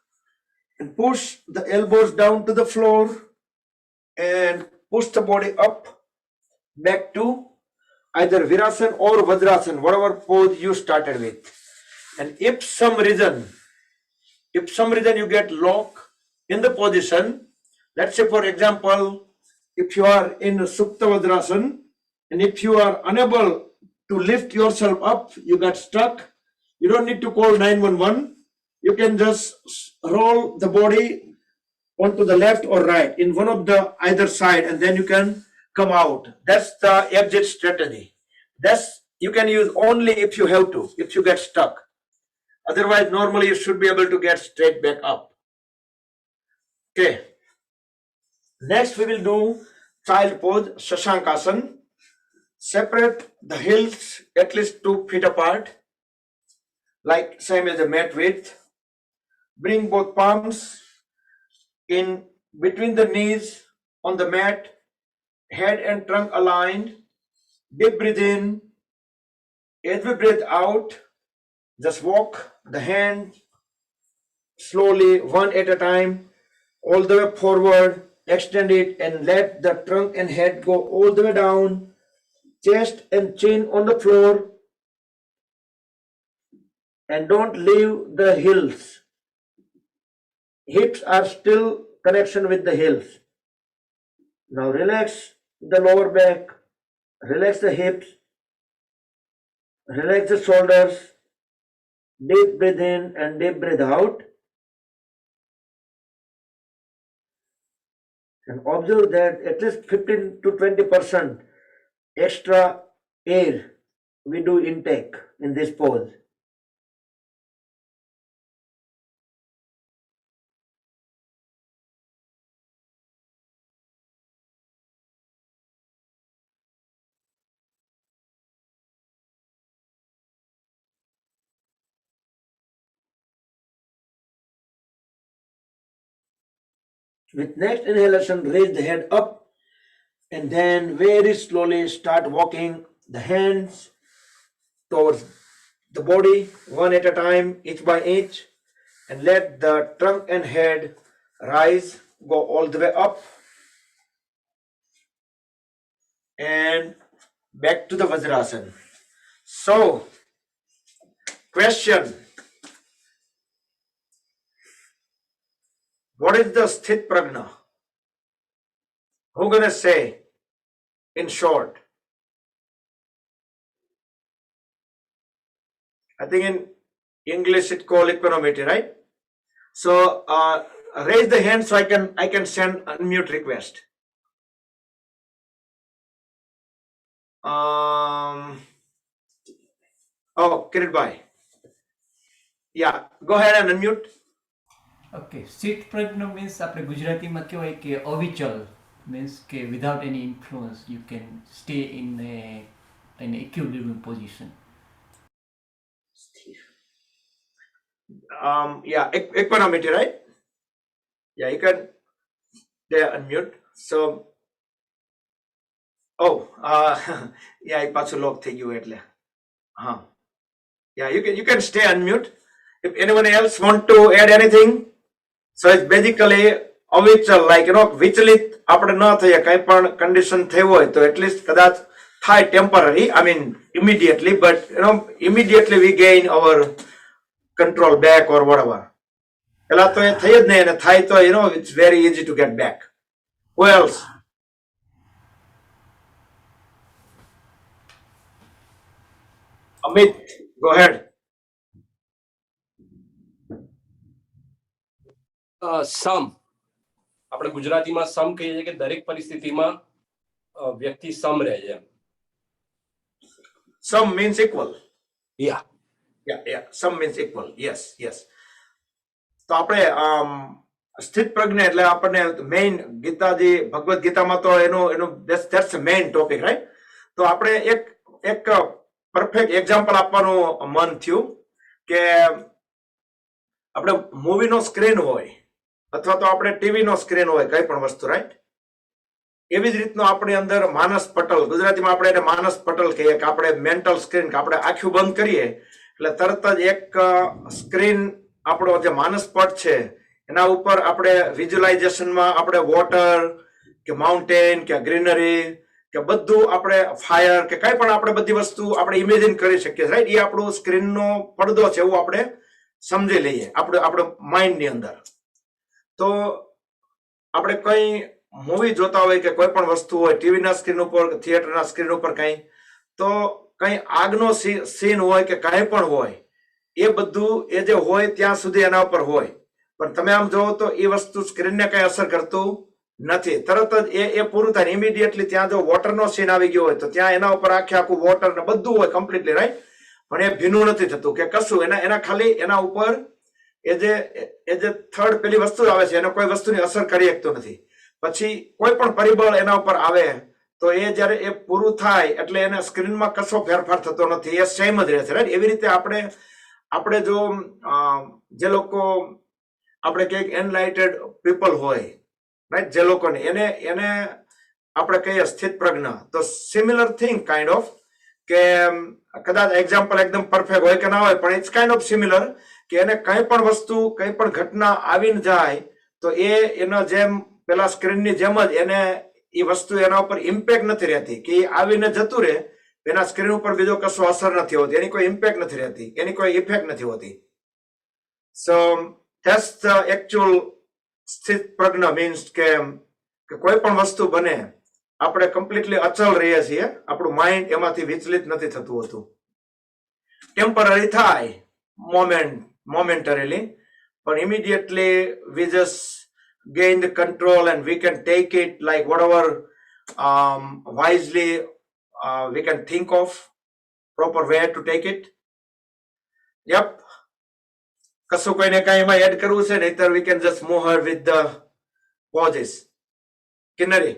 And push the elbows down to the floor and push the body up back to either Virasana or Bhadrasana, whatever pose you started with. And if some reason you get lock in the position, let's say for example, if you are in Supta Vadrasana and if you are unable to lift yourself up, you got stuck, you don't need to call 911. You can just roll the body onto the left or right in one of the either side, and then you can come out. That's the exit strategy. That's you can use only if you have to, if you get stuck. Otherwise, normally you should be able to get straight back up. Okay. Next, we will do child pose, Shashankasana. Separate the heels at least 2 feet apart, like same as the mat width. Bring both palms in between the knees on the mat, head and trunk aligned. Deep breathe in. As we breathe out, just walk the hand slowly, one at a time, all the way forward. Extend it and let the trunk and head go all the way down. Chest and chin on the floor. And don't leave the heels. Hips are still connection with the heels. Now relax the lower back, relax the hips, relax the shoulders, deep breathe in and deep breathe out. And observe that at least 15 to 20% extra air we do intake in this pose. With next inhalation, raise the head up and then very slowly start walking the hands towards the body, one at a time, each by each, and let the trunk and head rise, go all the way up and back to the Vajrasana. So, question. What is the Sthit Prajna? Who gonna say in short? I think in English it called equanimity, right? So raise the hand so I can send unmute request. Oh, Kirit bhai. Yeah, go ahead and unmute. Okay, સ્થિત પ્રજ્ઞ means આપણે ગુજરાતીમાં કહેવાય કે Avichal means કે without any influence you can stay in an equilibrium position. Yeah, equanimity, right? Yeah, you can unmute. So, yeah, I પાછું લોક થઈ ગયું એટલે. Yeah, you can stay unmute. If anyone else want to add anything, so it's basically Avichal, like વિચલિત આપણે ન થઈએ, કઈ પણ condition થઈ હોય તો at least કદાચ થાય temporary, I mean immediately, but immediately we gain our control back or whatever. પેલા તો એ થઈ જ નહીં, અને થાય તો it's very easy to get back. Who else? Amit, go ahead. સમ આપણે ગુજરાતીમાં સમ કહીએ છીએ કે દરેક પરિસ્થિતિમાં વ્યક્તિ સમ રહે છે. Sum means equal. Yeah. Sum means equal. Yes. તો આપણે સ્થિત પ્રજ્ઞ એટલે આપણને મેઇન ગીતાજી ભગવદ ગીતામાં તો એનું that's the main topic, right? તો આપણે એક પરફેક્ટ એક્ઝામ્પલ આપવાનું મન થયું કે આપણે મૂવીનો સ્ક્રીન હોય અથવા તો આપણે ટીવીનો સ્ક્રીન હોય, કઈ પણ વસ્તુ, રાઈટ? એવી જ રીતનો આપણી અંદર માનસ પટલ, ગુજરાતીમાં આપણે એને માનસ પટલ કહીએ કે આપણે મેન્ટલ સ્ક્રીન, કે આપણે આંખો બંધ કરીએ એટલે તરત જ એક સ્ક્રીન આપણો જે માનસ પટ છે એના ઉપર આપણે વિઝ્યુલાઇઝેશનમાં આપણે વોટર કે માઉન્ટેન કે ગ્રીનરી કે બધું આપણે ફાયર કે કઈ પણ આપણે બધી વસ્તુ આપણે ઇમેજિન કરી શકીએ, રાઈટ? એ આપણું સ્ક્રીનનો પડદો છે એવું આપણે સમજી લઈએ આપણે માઇન્ડની અંદર. તો આપણે કઈ મૂવી જોતા હોય કે કોઈ પણ વસ્તુ હોય ટીવીના સ્ક્રીન ઉપર થિયેટરના સ્ક્રીન ઉપર કઈ, તો કઈ આગનો સીન હોય કે કાંઈ પણ હોય, એ બધું એ જે હોય ત્યાં સુધી એના ઉપર હોય, પણ તમે આમ જોવો તો એ વસ્તુ સ્ક્રીનને કઈ અસર કરતું નથી. તરત જ એ પૂરું થાય ઇમિડિયેટલી. ત્યાં જો વોટરનો સીન આવી ગયો હોય તો ત્યાં એના ઉપર આખું વોટર ને બધું હોય કમ્પ્લીટલી, રાઈટ? પણ એ ભીનું નથી થતું કે કશું, એના ખાલી એના ઉપર એ જે થર્ડ પેલી વસ્તુ આવે છે એને કોઈ વસ્તુની અસર કરી શકતું નથી. પછી કોઈ પણ પરિબળ એના ઉપર આવે તો એ જયારે એ પૂરું થાય એટલે એને સ્ક્રીનમાં કશો ફેરફાર થતો નથી, એ સેમ જ રહે છે, રાઈટ? એવી રીતે આપણે જો જે લોકો આપણે કંઈક એનલાઇટેડ પીપલ હોય, રાઈટ, જે લોકોને એને આપણે કહીએ સ્થિત પ્રજ્ઞ, તો સિમિલર થિંગ કાઇન્ડ ઓફ, કે કદાચ એક્ઝામ્પલ એકદમ પરફેક્ટ હોય કે ના હોય પણ ઇટ્સ કાઇન્ડ ઓફ સિમિલર, કે એને કઈ પણ વસ્તુ કઈ પણ ઘટના આવીને જાય તો એનો જેમ પેલા સ્ક્રીનની જેમ જ એને એ વસ્તુ એના ઉપર ઇમ્પેક્ટ નથી રહેતી, કે આવીને જતું રહે, એના સ્ક્રીન ઉપર બીજો કશો અસર નથી હોતી, એની કોઈ ઇમ્પેક્ટ નથી રહેતી, એની કોઈ ઇફેક્ટ નથી હોતી. સો ધેટ્સ ધ એકચ્યુઅલ સ્થિત પ્રજ્ઞ મીન્સ કે કોઈ પણ વસ્તુ બને આપણે કમ્પ્લીટલી અચલ રહીએ છીએ, આપણું માઇન્ડ એમાંથી વિચલિત નથી થતું હોતું. ટેમ્પરરી થાય momentarily, but immediately we just gain the control and we can take it like whatever wisely we can think of proper way to take it. Yep. કશું કોઈને કઈ એમાં એડ કરવું છે, નહીતર we can just move her with the pauses. Kinnari.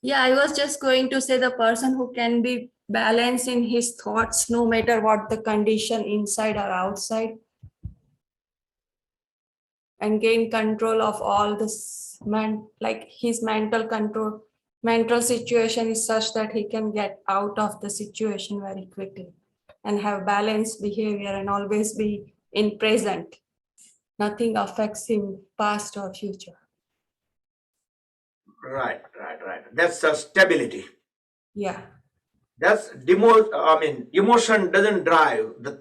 Yeah, I was just going to say the person who can be balanced in his thoughts no matter what the condition inside or outside, and gain control of all this, like his mental situation is such that he can get out of the situation very quickly and have balanced behavior and always be in present. Nothing affects him past or future. Right. That's the stability. Yeah. That's emotion doesn't drive the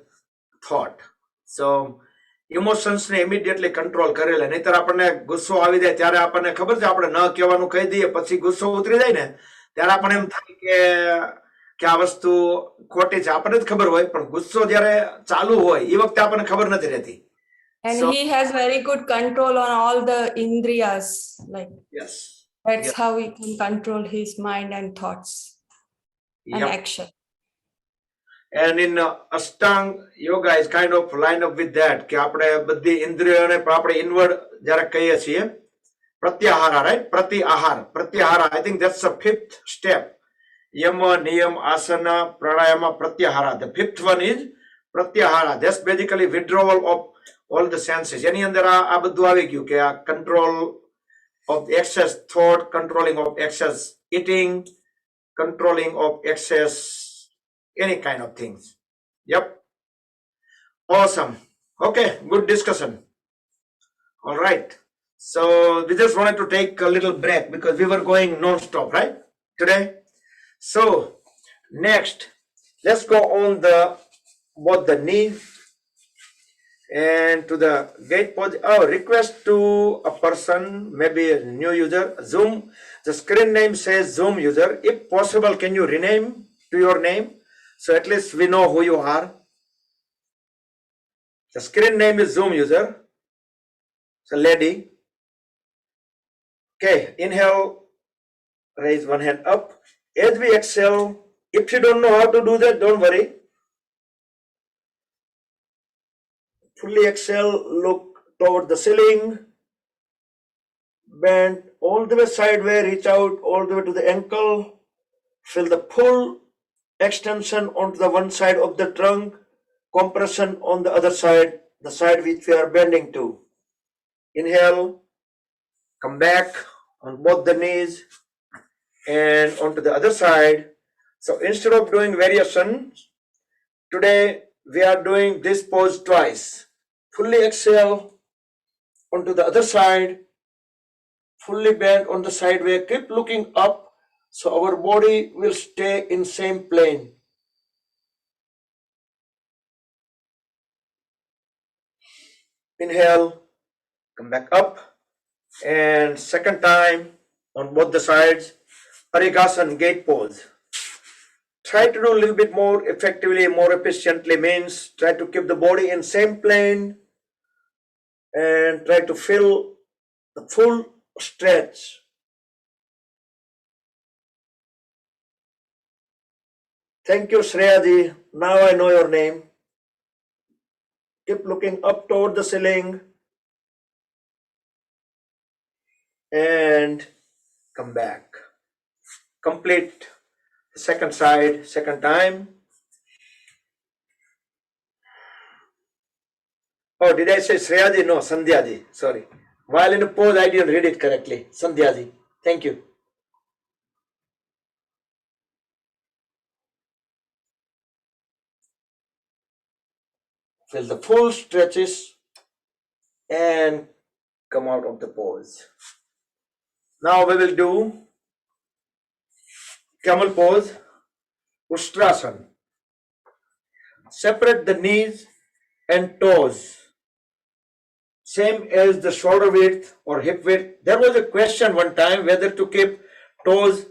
thought. So emotions ને immediately control કરેલા, નહીતર આપણને ગુસ્સો આવી જાય ત્યારે આપણને ખબર છે આપણે ન કહેવાનું કહી દઈએ, પછી ગુસ્સો ઉતરી જાય ને ત્યારે આપણને એમ થાય કે આ વસ્તુ ખોટી છે, આપણને જ ખબર હોય, પણ ગુસ્સો જ્યારે ચાલુ હોય એ વખતે આપણને ખબર નથી રહેતી. And he has very good control on all the indriyas, like yes, that's how he can control his mind and thoughts and action. And in Ashtang yoga is kind of line up with that, કે આપણે બધી ઇન્દ્રિયોને આપણે inward જ્યારે કહીએ છીએ પ્રત્યાહાર, right? પ્રત્યાહાર, I think that's the fifth step. Yama, Niyam, Asana, Pranayama, Pratyahara. The fifth one is Pratyahara. That's basically withdrawal of all the senses. એની અંદર આ બધું આવી ગયું કે આ control of excess thought, controlling of excess eating, controlling of excess any kind of things. Yep. Awesome. Okay, good discussion. All right. So we just wanted to take a little break because we were going non-stop, right, today. So next, let's go on both the knee and to the gate pose. Oh, request to a person, maybe a new user, Zoom. The screen name says Zoom user. If possible, can you rename to your name? So at least we know who you are. The screen name is Zoom user. It's a lady. Okay, inhale, raise one hand up. As we exhale, if you don't know how to do that, don't worry. Fully exhale, look toward the ceiling. Bend all the way sideways, reach out all the way to the ankle. Feel the pull, extension onto the one side of the trunk, compression on the other side, the side which we are bending to. Inhale, come back on both the knees and onto the other side. So instead of doing variation, today we are doing this pose twice. Fully exhale onto the other side, fully bend on the side way. Keep looking up so our body will stay in same plane. Inhale, come back up, and second time on both the sides, Virasana gate pose. Try to do a little bit more effectively, more efficiently, means try to keep the body in same plane and try to feel the full stretch. Thank you, Shreyaji. Now I know your name. Keep looking up toward the ceiling and come back. Complete the second side, second time. Oh, did I say Shreyaji? No, Sandhyaji. Sorry. While in a pose, I didn't read it correctly. Sandhyaji. Thank you. Feel the full stretches and come out of the pose. Now we will do camel pose, Utkarasana. Separate the knees and toes, same as the shoulder width or hip width. There was a question one time whether to keep toes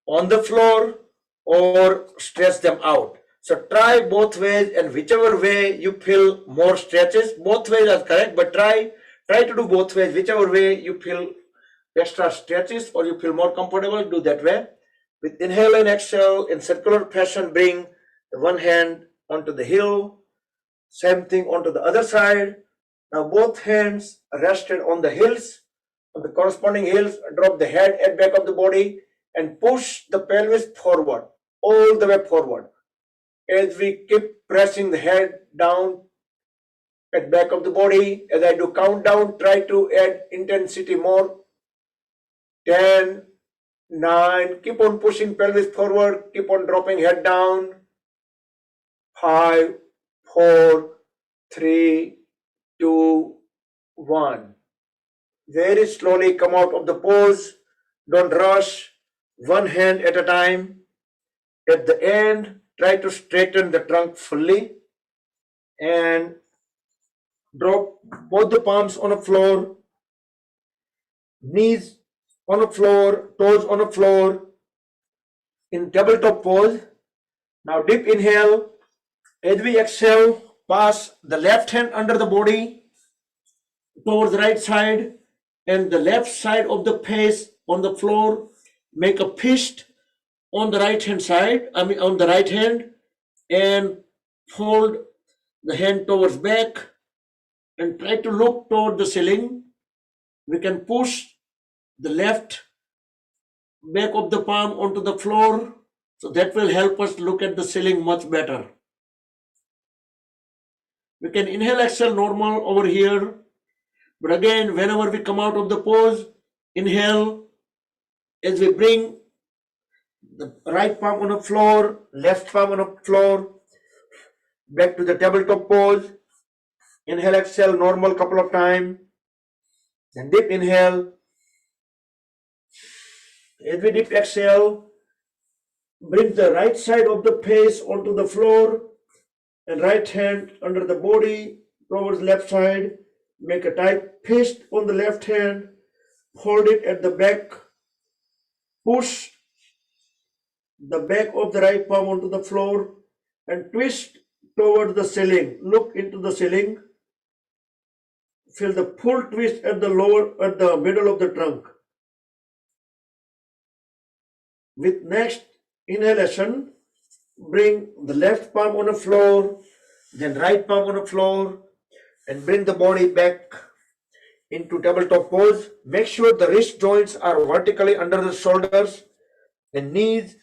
on the floor or stretch them out. So try both ways, and whichever way you feel more stretches, both ways are correct, but try to do both ways. Whichever way you feel extra stretches or you feel more comfortable, do that way. With inhale and exhale in circular fashion, bring the one hand onto the heel, same thing onto the other side. Now both hands rested on the heels, on the corresponding heels. Drop the head at back of the body and push the pelvis forward, all the way forward. As we keep pressing the head down at back of the body, as I do countdown, try to add intensity more. 10, 9, keep on pushing pelvis forward, keep on dropping head down. 5, 4, 3, 2, 1. Very slowly come out of the pose. Don't rush. One hand at a time. At the end, try to straighten the trunk fully and drop both the palms on the floor, knees on the floor, toes on the floor in tabletop pose. Now deep inhale. As we exhale, pass the left hand under the body towards the right side and the left side of the face on the floor. Make a fist on the right hand side, on the right hand, and fold the hand towards back and try to look toward the ceiling. We can push the left back of the palm onto the floor, so that will help us look at the ceiling much better. We can inhale, exhale normal over here, but again, whenever we come out of the pose, inhale as we bring the right palm on the floor, left palm on the floor, back to the tabletop pose. Inhale, exhale normal couple of times, then deep inhale. As we deep exhale, bring the right side of the face onto the floor and right hand under the body towards left side. Make a tight fist on the left hand, hold it at the back, push the back of the right palm onto the floor and twist towards the ceiling. Look into the ceiling. Feel the full twist at the middle of the trunk. With next inhalation, bring the left palm on the floor, then right palm on the floor, and bring the body back into tabletop pose. Make sure the wrist joints are vertically under the shoulders, the knees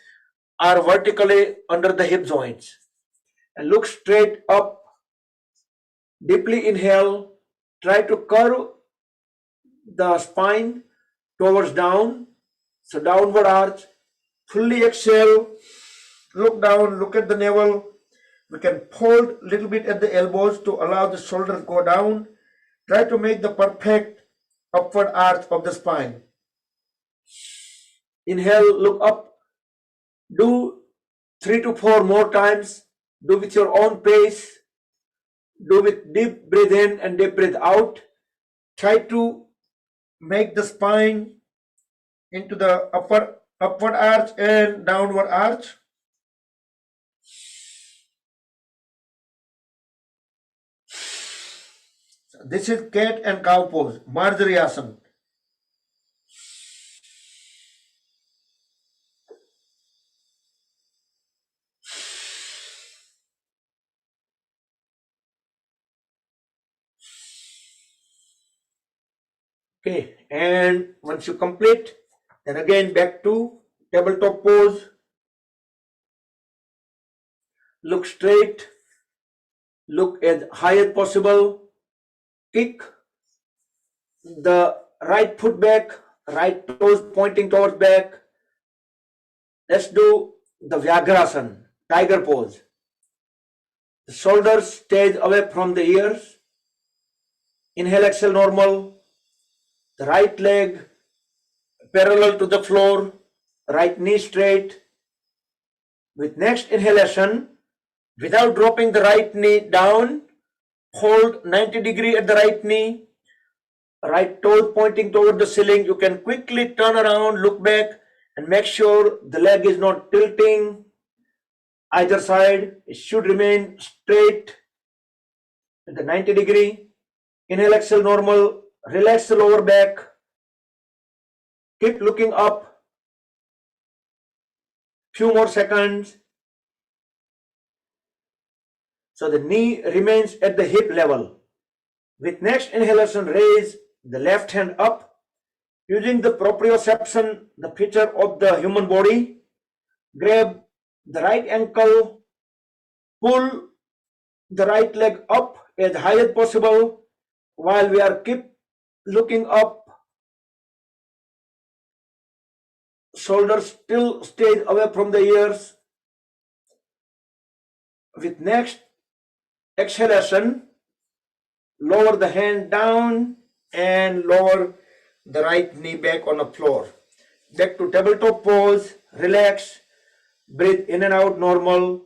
are vertically under the hip joints, and look straight up. Deeply inhale, try to curve the spine towards down, so downward arch. Fully exhale, look down, look at the navel. We can fold a little bit at the elbows to allow the shoulders go down. Try to make the perfect upward arch of the spine. Inhale, look up. Do 3 to 4 more times. Do with your own pace. Do with deep breathe in and deep breathe out. Try to make the spine into the upward arch and downward arch. This is cat and cow pose, Marjaryasan. Okay, and once you complete, then again back to tabletop pose. Look straight, look as high as possible. Kick the right foot back, right toes pointing towards back. Let's do the Vyagrasan, tiger pose. The shoulders stays away from the ears. Inhale, exhale, normal. The right leg parallel to the floor, right knee straight. With next inhalation, without dropping the right knee down, hold 90 degrees at the right knee, right toes pointing toward the ceiling. You can quickly turn around, look back, and make sure the leg is not tilting either side. It should remain straight at the 90 degree. Inhale, exhale, normal. Relax the lower back. Keep looking up. Few more seconds. So the knee remains at the hip level. With next inhalation, raise the left hand up. Using the proprioception, the feature of the human body, grab the right ankle, pull the right leg up as high as possible while we are keep looking up. Shoulders still stay away from the ears. With next exhalation, lower the hand down and lower the right knee back on the floor. Back to tabletop pose, relax, breathe in and out normal.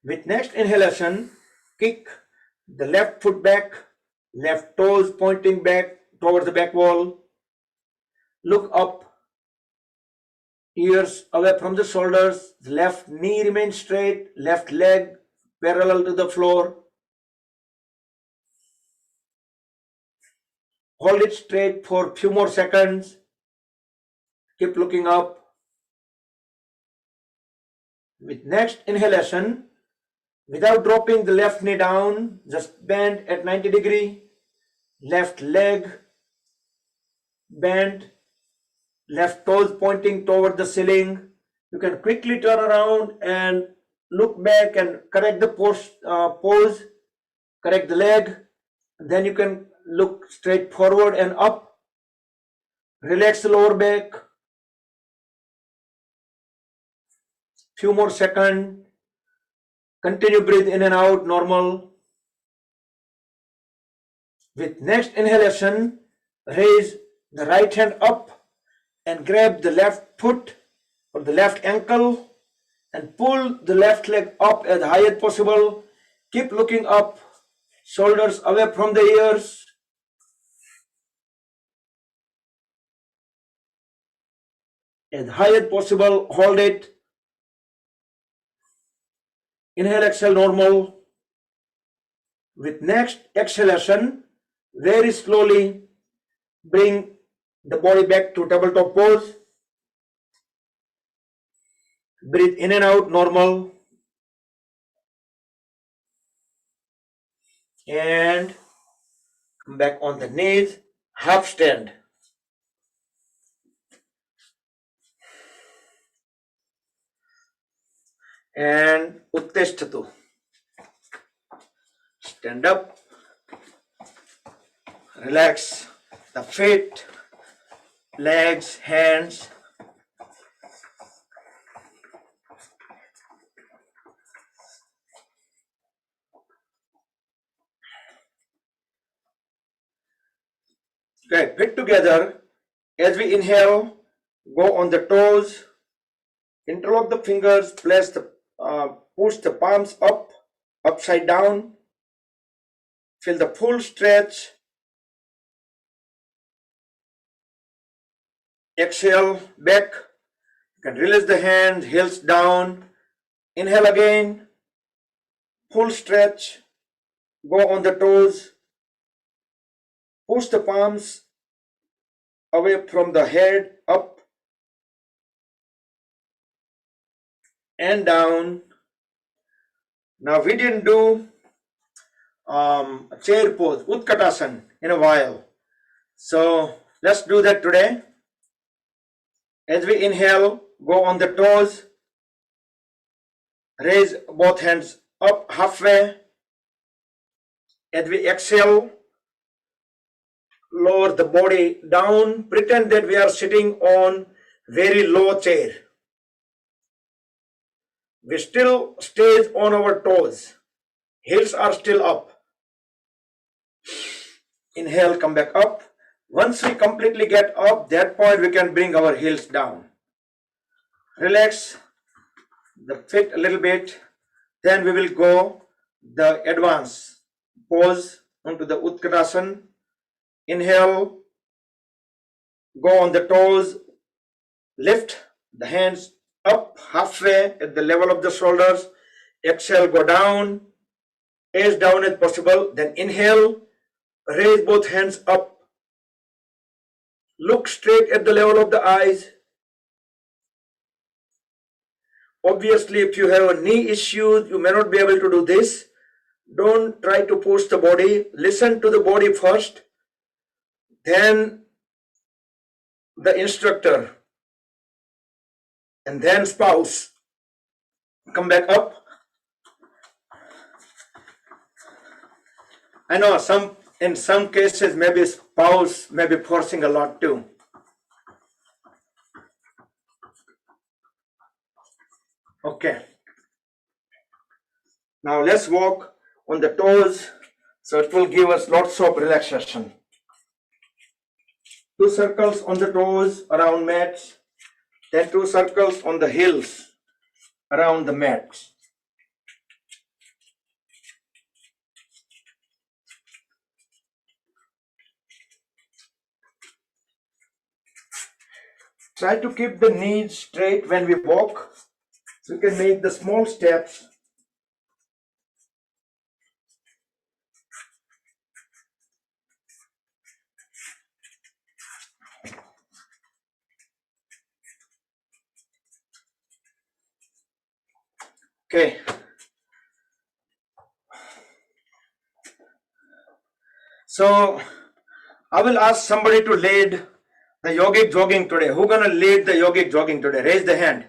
With next inhalation, kick the left foot back, left toes pointing back towards the back wall. Look up, ears away from the shoulders, the left knee remains straight, left leg parallel to the floor. Hold it straight for a few more seconds. Keep looking up. With next inhalation, without dropping the left knee down, just bend at 90 degree. Left leg bend, left toes pointing toward the ceiling. You can quickly turn around and look back and correct the pose, correct the leg. Then you can look straight forward and up. Relax the lower back. Few more seconds. Continue breathe in and out normal. With next inhalation, raise the right hand up and grab the left foot or the left ankle and pull the left leg up as high as possible. Keep looking up, shoulders away from the ears. As high as possible, hold it. Inhale, exhale, normal. With next exhalation, very slowly bring the body back to tabletop pose. Breathe in and out, normal. And come back on the knees, half stand. And Uttasana. Stand up. Relax the feet. legs, hands. Okay, fit together. As we inhale, go on the toes, interlock the fingers, push the palms up, upside down. Feel the full stretch. Exhale, back. You can release the hands, heels down. Inhale again, full stretch. Go on the toes. Push the palms away from the head, up and down. Now we didn't do a chair pose, Utkatasan, in a while. So let's do that today. As we inhale, go on the toes. Raise both hands up halfway. As we exhale, lower the body down. Pretend that we are sitting on very low chair. We still stay on our toes. Heels are still up. Inhale, come back up. Once we completely get up, that point we can bring our heels down. Relax the feet a little bit. Then we will go the advance pose onto the Utkarasan. Inhale, go on the toes, lift the hands up halfway at the level of the shoulders. Exhale, go down, as down as possible. Then inhale, raise both hands up. Look straight at the level of the eyes. Obviously, if you have a knee issue, you may not be able to do this. Don't try to push the body. Listen to the body first, then the instructor, and then spouse. Come back up. I know in some cases, maybe spouse may be forcing a lot too. Okay. Now let's walk on the toes, so it will give us lots of relaxation. 2 circles on the toes around mats, then 2 circles on the heels around the mats. Try to keep the knees straight when we walk, so we can make the small steps. Okay. So I will ask somebody to lead the yogic jogging today. Who gonna lead the yogic jogging today? Raise the hand.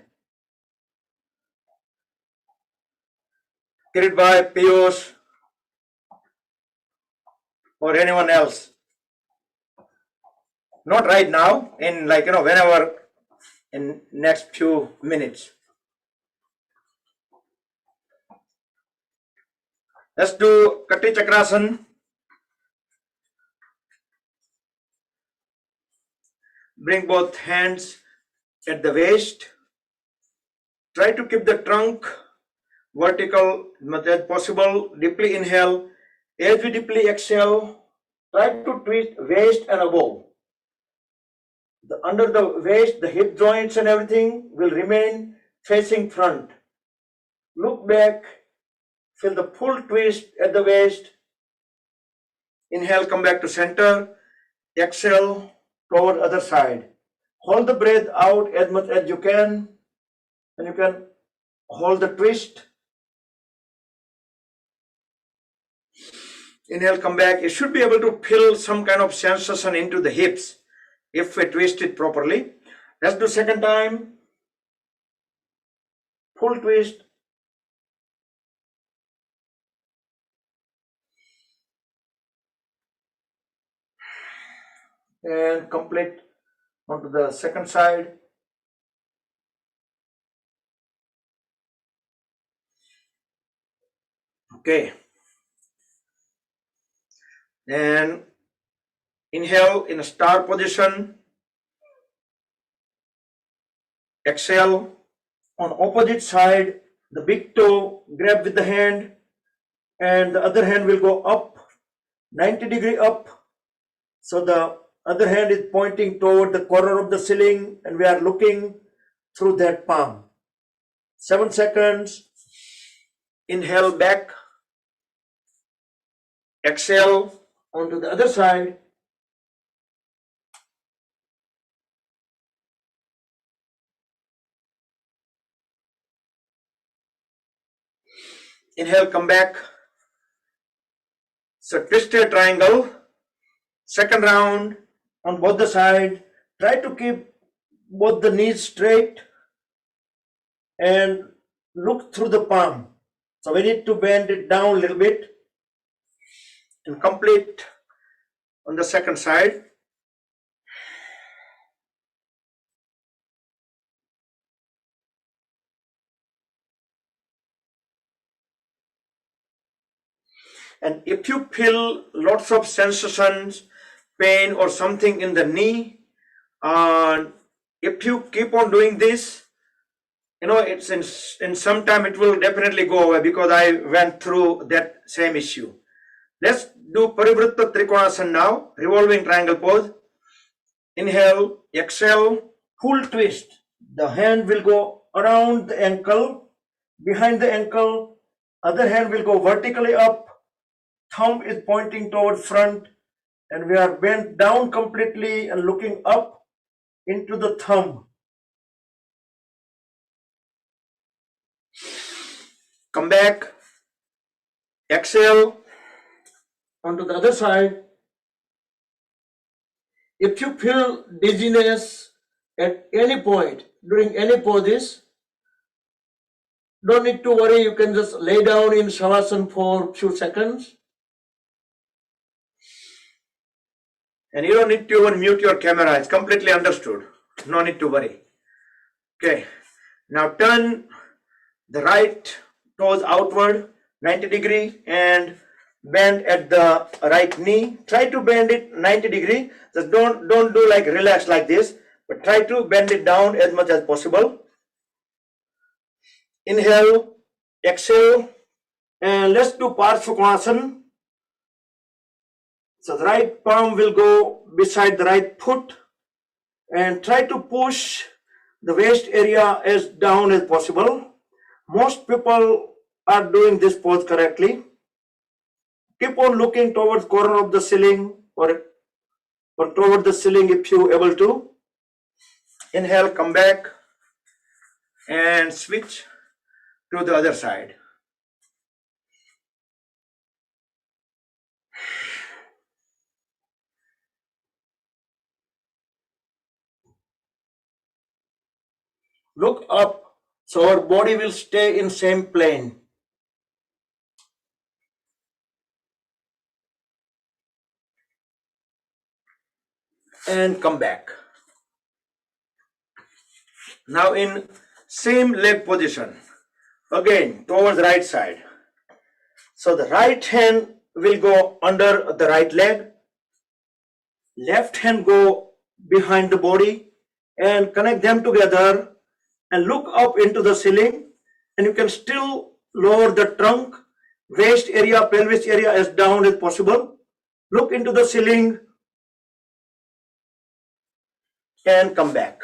Carried by Piyush or anyone else. Not right now, in whenever in next few minutes. Let's do Katy Chakrasan. Bring both hands at the waist. Try to keep the trunk vertical as much as possible. Deeply inhale. As we deeply exhale, try to twist waist and above. Under the waist, the hip joints and everything will remain facing front. Look back. Feel the full twist at the waist. Inhale, come back to center. Exhale, toward other side. Hold the breath out as much as you can. And you can hold the twist. Inhale, come back. You should be able to feel some kind of sensation into the hips if we twist it properly. Let's do second time. Full twist. And complete onto the second side. Okay. Then inhale in a star position. Exhale. On opposite side, the big toe grab with the hand and the other hand will go up, 90-degree up. So the other hand is pointing toward the corner of the ceiling and we are looking through that palm. 7 seconds. Inhale back. Exhale onto the other side. Inhale, come back. So twisted triangle. Second round on both the sides. Try to keep both the knees straight and look through the palm. So we need to bend it down a little bit and complete on the second side. And if you feel lots of sensations, pain or something in the knee, if you keep on doing this, it's in some time it will definitely go away because I went through that same issue. Let's do Parivritta Trikonasana now, revolving triangle pose. Inhale, exhale, full twist. The hand will go around the ankle, behind the ankle, other hand will go vertically up, thumb is pointing toward front, and we are bent down completely and looking up into the thumb. Come back, exhale onto the other side. If you feel dizziness at any point during any poses, don't need to worry, you can just lay down in Shavasana for a few seconds. And you don't need to even mute your camera, it's completely understood. No need to worry. Okay, now turn the right toes outward, 90-degree, and bend at the right knee. Try to bend it 90-degree. Just don't do like relax like this, but try to bend it down as much as possible. Inhale, exhale, and let's do Pastimothanasana. So the right palm will go beside the right foot and try to push the waist area as down as possible. Most people are doing this pose correctly. Keep on looking towards corner of the ceiling or toward the ceiling if you are able to. Inhale, come back and switch to the other side. Look up so our body will stay in same plane. And come back. Now in same leg position, again towards right side. So the right hand will go under the right leg, left hand go behind the body and connect them together and look up into the ceiling, and you can still lower the trunk, waist area, pelvis area as down as possible. Look into the ceiling and come back.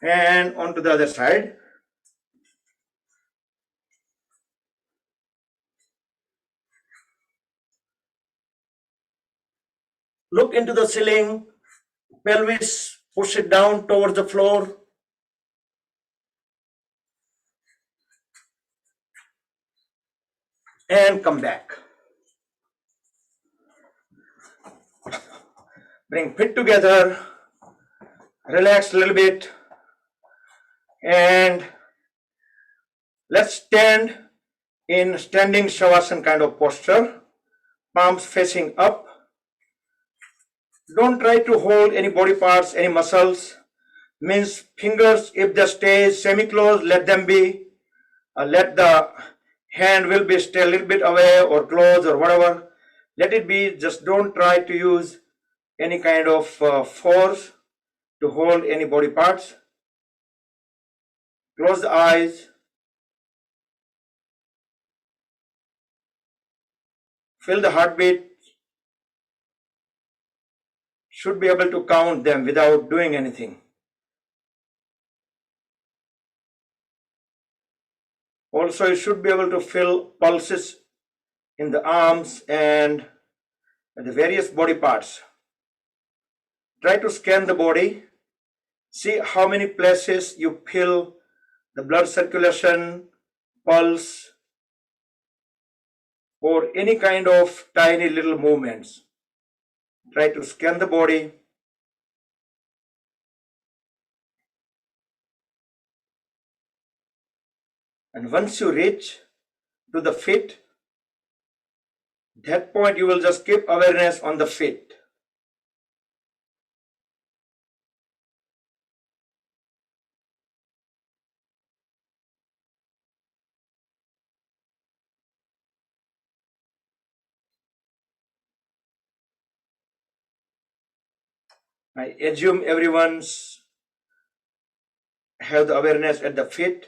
And onto the other side. Look into the ceiling, pelvis, push it down towards the floor. And come back. Bring feet together, relax a little bit, and let's stand in standing Shavasana kind of posture, palms facing up. Don't try to hold any body parts, any muscles. Means fingers, if they stay semi-closed, let them be. Let the hand will be stay a little bit away or close or whatever. Let it be. Just don't try to use any kind of force to hold any body parts. Close the eyes. Feel the heartbeat. Should be able to count them without doing anything. Also, you should be able to feel pulses in the arms and the various body parts. Try to scan the body. See how many places you feel the blood circulation, pulse, or any kind of tiny little movements. Try to scan the body. And once you reach to the feet, that point you will just keep awareness on the feet. I assume everyone's have the awareness at the feet.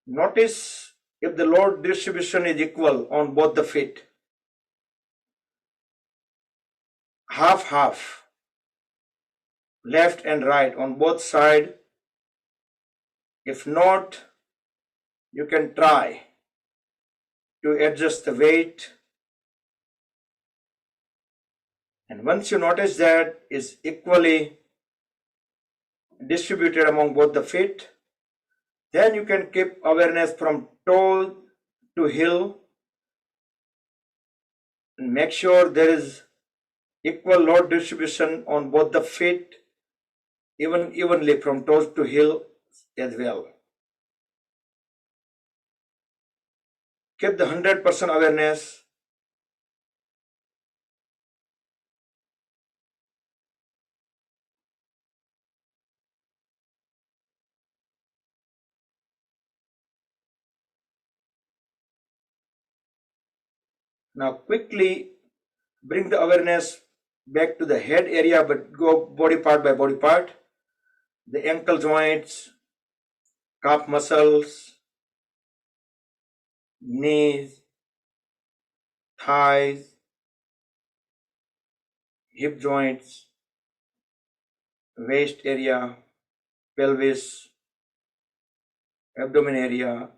Notice if the load distribution is equal on both the feet. Half, left and right on both sides. If not, you can try to adjust the weight. And once you notice that is equally distributed among both the feet, then you can keep awareness from toe to heel and make sure there is equal load distribution on both the feet, evenly from toes to heel as well. Keep the 100% awareness. Now quickly bring the awareness back to the head area, but go body part by body part. The ankle joints, calf muscles, knees, thighs, hip joints, waist area, pelvis, abdomen area,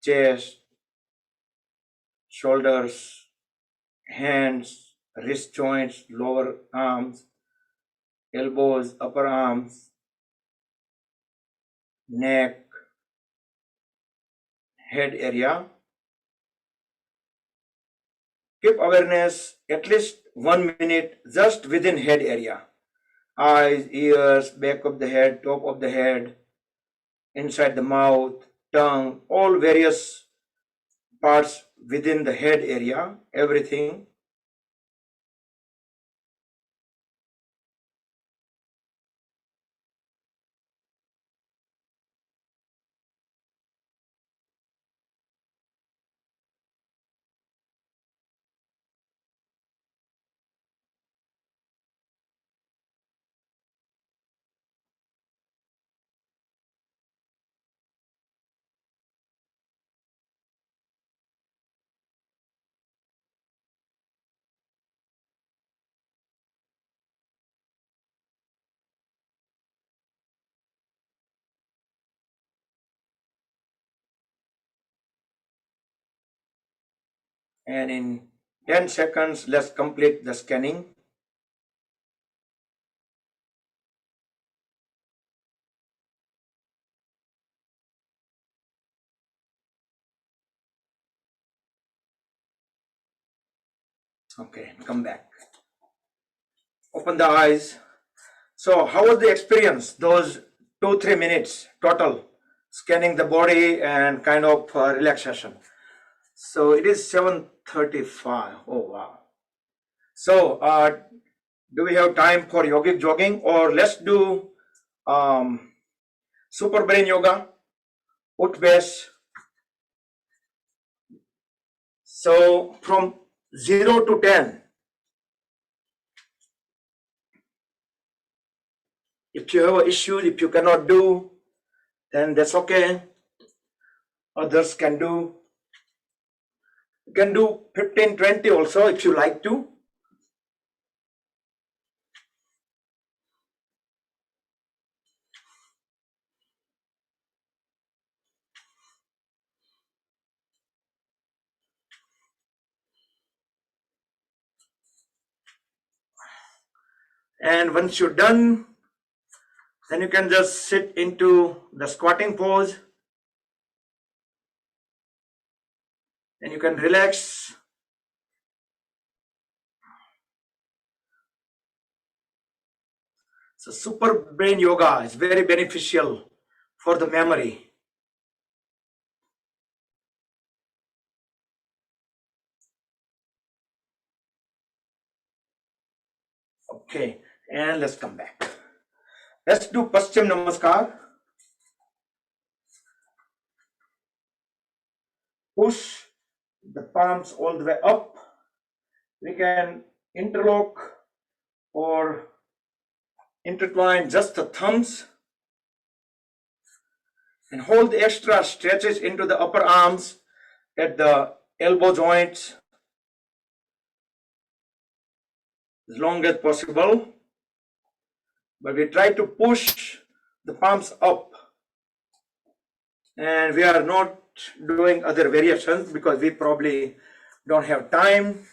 chest, shoulders, hands, wrist joints, lower arms, elbows, upper arms, neck, head area. Keep awareness at least 1 minute just within head area. Eyes, ears, back of the head, top of the head, inside the mouth, tongue, all various parts within the head area, everything. And in 10 seconds, let's complete the scanning. Okay, come back. Open the eyes. So how was the experience? Those 2-3 minutes total, scanning the body and kind of relaxation. So it is 7:35. Oh wow. So, do we have time for yogic jogging, or let's do super brain yoga, Utbase? So, from 0 to 10, if you have an issue, if you cannot do, then that's okay. Others can do. You can do 15, 20 also if you like to. And once you're done, then you can just sit into the squatting pose and you can relax. So super brain yoga is very beneficial for the memory. Okay, and let's come back. Let's do Paschim Namaskar. Push the palms all the way up. We can interlock or intertwine just the thumbs and hold the extra stretches into the upper arms at the elbow joints as long as possible. But we try to push the palms up, and we are not doing other variations because we probably don't have time.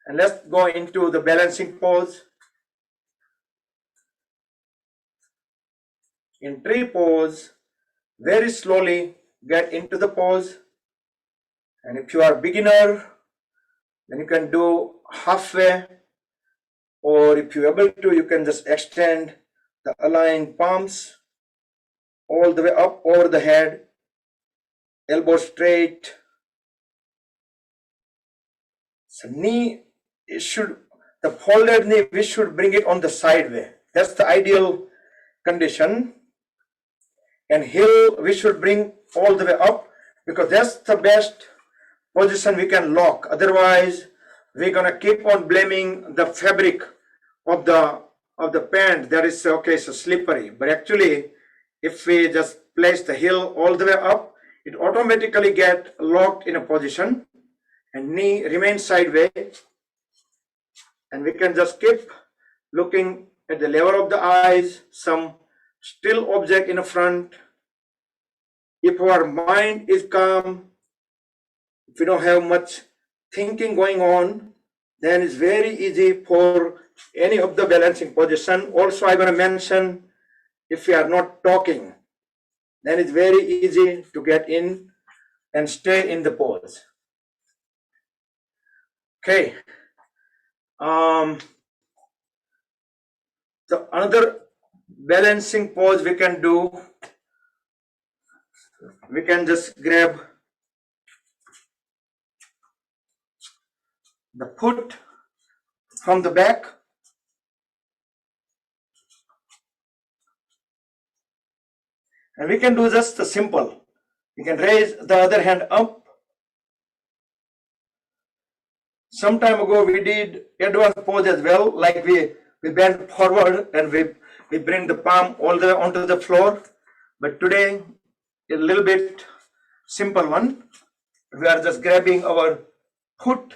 And let's go into the balancing pose. In tree pose, very slowly get into the pose. And if you are beginner, then you can do halfway, or if you're able to, you can just extend the aligned palms all the way up over the head, elbow straight. So knee, the folded knee, we should bring it on the side way. That's the ideal condition. And heel, we should bring all the way up because that's the best position we can lock. Otherwise, we're gonna keep on blaming the fabric of the pant that is okay, so slippery. But actually, if we just place the heel all the way up, it automatically get locked in a position and knee remains sideways. And we can just keep looking at the level of the eyes, some still object in the front. If our mind is calm, if we don't have much thinking going on, then it's very easy for any of the balancing position. Also, I'm going to mention if we are not talking, then it's very easy to get in and stay in the pose. Okay. So another balancing pose we can do, we can just grab the foot from the back and we can do just the simple. We can raise the other hand up. Some time ago we did advanced pose as well, like we bend forward and we bring the palm all the way onto the floor. But today a little bit simple one. We are just grabbing our foot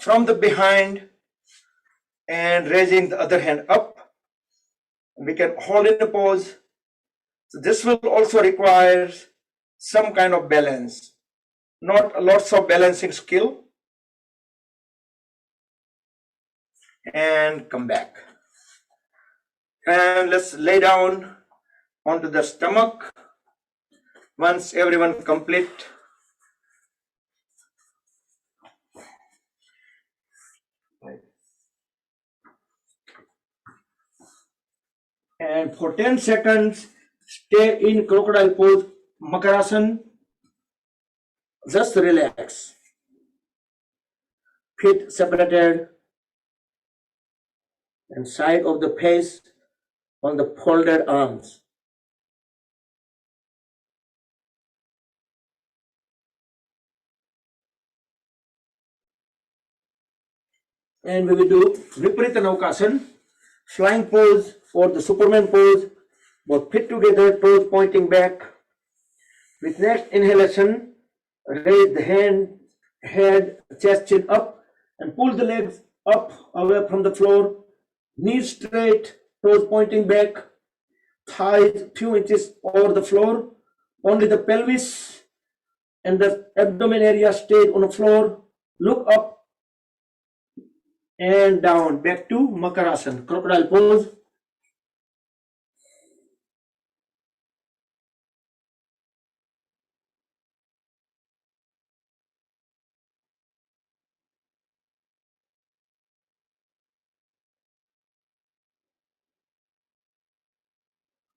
from the behind and raising the other hand up. We can hold in the pose. So this will also require some kind of balance, not lots of balancing skill. And come back. And let's lay down onto the stomach. Once everyone complete. And for 10 seconds, stay in crocodile pose, Utkatasan. Just relax. feet separated, and side of the face on the folded arms. And we will do Viparita Naukasana, flying pose or the Superman pose, both feet together, toes pointing back. With next inhalation, raise the hand, head, chest, chin up, and pull the legs up away from the floor. Knees straight, toes pointing back, thighs few inches over the floor. Only the pelvis and the abdomen area stayed on the floor. Look up and down. Back to Makarasana, crocodile pose.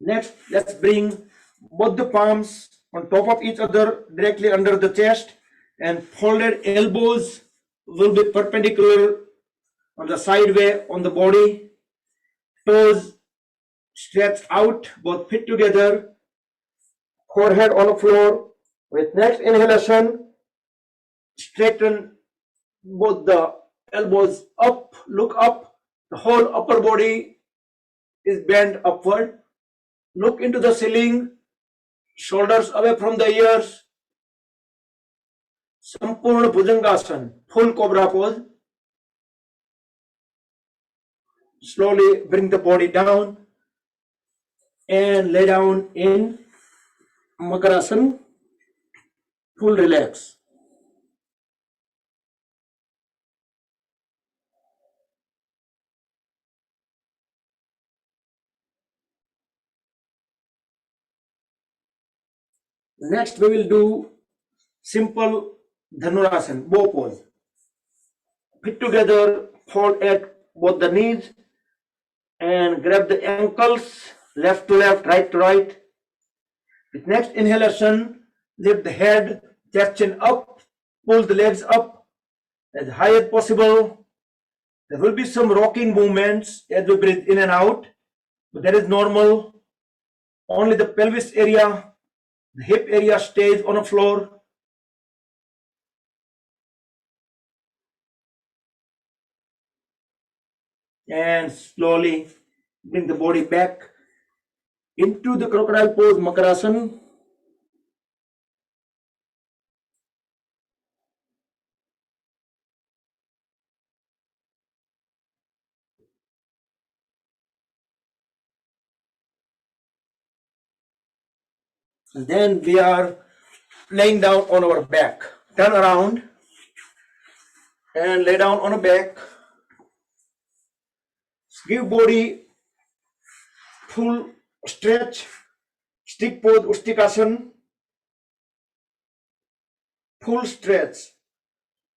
Next, let's bring both the palms on top of each other directly under the chest, and folded elbows will be perpendicular on the side way on the body. Toes stretched out, both feet together, forehead on the floor. With next inhalation, straighten both the elbows up, look up. The whole upper body is bent upward. Look into the ceiling, shoulders away from the ears. Sampurna Bhujangasana, full cobra pose. Slowly bring the body down and lay down in Makarasana, full relax. Next, we will do simple Dhanurasana, bow pose. Feet together, fold at both the knees, and grab the ankles, left to left, right to right. With next inhalation, lift the head, chest, chin up, pull the legs up as high as possible. There will be some rocking movements as we breathe in and out, but that is normal. Only the pelvis area, the hip area stays on the floor. And slowly bring the body back into the crocodile pose, Makarasana. And then we are laying down on our back. Turn around and lay down on the back. Give body full stretch. Stick pose, Utkarasana. Full stretch.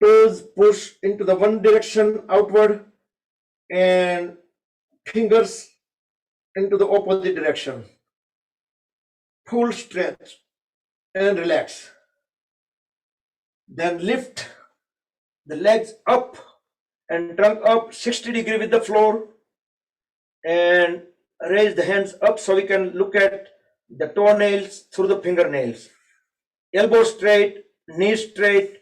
Toes push into the one direction outward and fingers into the opposite direction. Full stretch and relax. Then lift the legs up and trunk up 60 degrees with the floor, and raise the hands up so we can look at the toenails through the fingernails. Elbow straight, knees straight.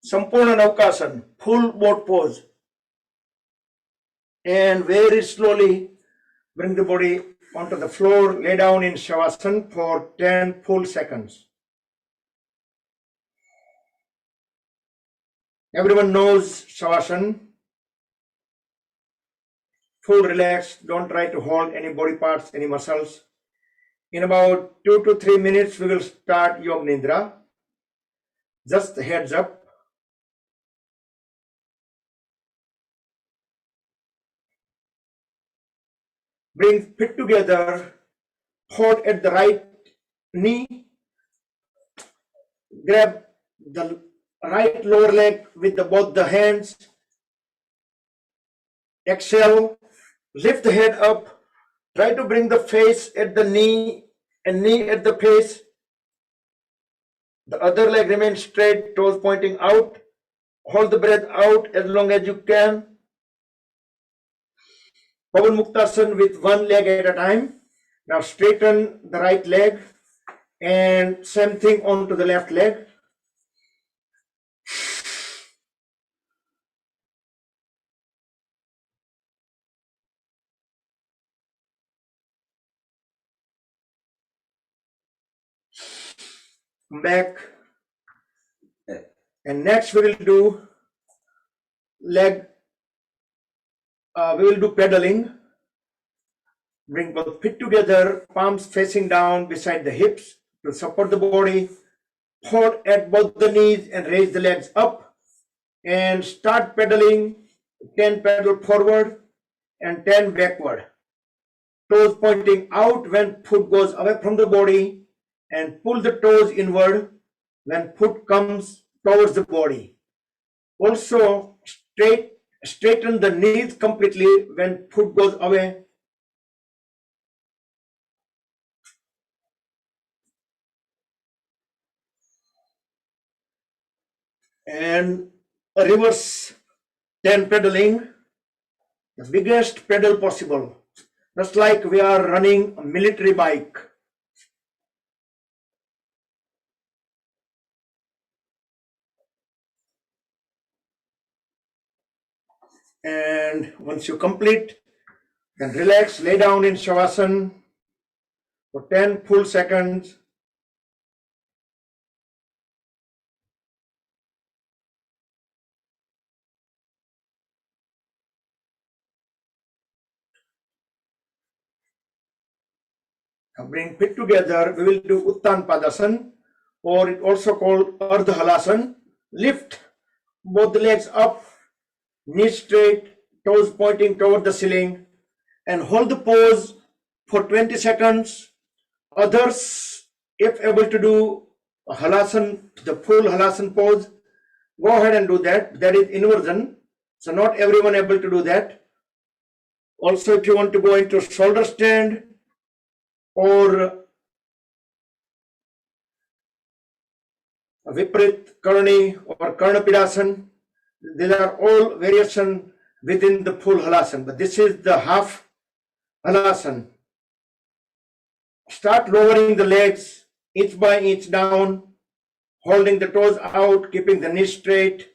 Sampurna Naukasana, full boat pose. And very slowly bring the body onto the floor, lay down in Shavasana for 10 full seconds. Everyone knows Shavasana. Full relax, don't try to hold any body parts, any muscles. In about 2 to 3 minutes, we will start Yoga Nidra. Just a heads up. Bring feet together, hold at the right knee, grab the right lower leg with both the hands. Exhale, lift the head up, try to bring the face at the knee and knee at the face. The other leg remains straight, toes pointing out. Hold the breath out as long as you can. Gomukhasan with one leg at a time. Now straighten the right leg and same thing onto the left leg. Back. And next we will do leg, we will do pedaling. Bring both feet together, palms facing down beside the hips to support the body. Hold at both the knees and raise the legs up. And start pedaling. 10 pedal forward and 10 backward. Toes pointing out when foot goes away from the body, and pull the toes inward when foot comes towards the body. Also straighten the knees completely when foot goes away. And a reverse 10 pedaling, the biggest pedal possible, just like we are running a military bike. And once you complete, then relax, lay down in Shavasana for 10 full seconds. Now bring feet together. We will do Uttanasana, or it also called Urdhamachandrasana. Lift both the legs up, knees straight, toes pointing toward the ceiling, and hold the pose for 20 seconds. Others, if able to do halasana, the full halasana pose, go ahead and do that. That is inversion. So not everyone able to do that. Also, if you want to go into shoulder stand or Viprit Karni or Karnapidasana, these are all variation within the full halasana, but this is the half halasana. Start lowering the legs inch by inch down, holding the toes out, keeping the knees straight.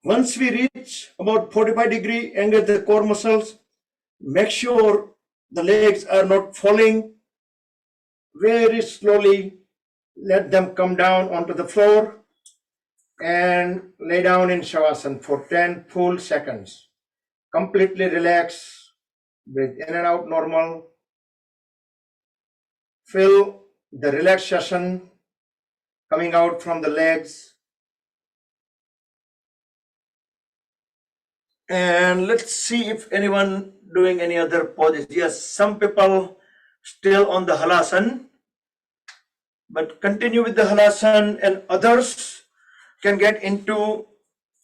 Once we reach about 45-degree, engage the core muscles. Make sure the legs are not falling. Very slowly let them come down onto the floor and lay down in Shavasana for 10 full seconds. Completely relax, breathe in and out normal. Feel the relaxation coming out from the legs. And let's see if anyone doing any other poses. Yes, some people still on the halasana, but continue with the halasana, and others can get into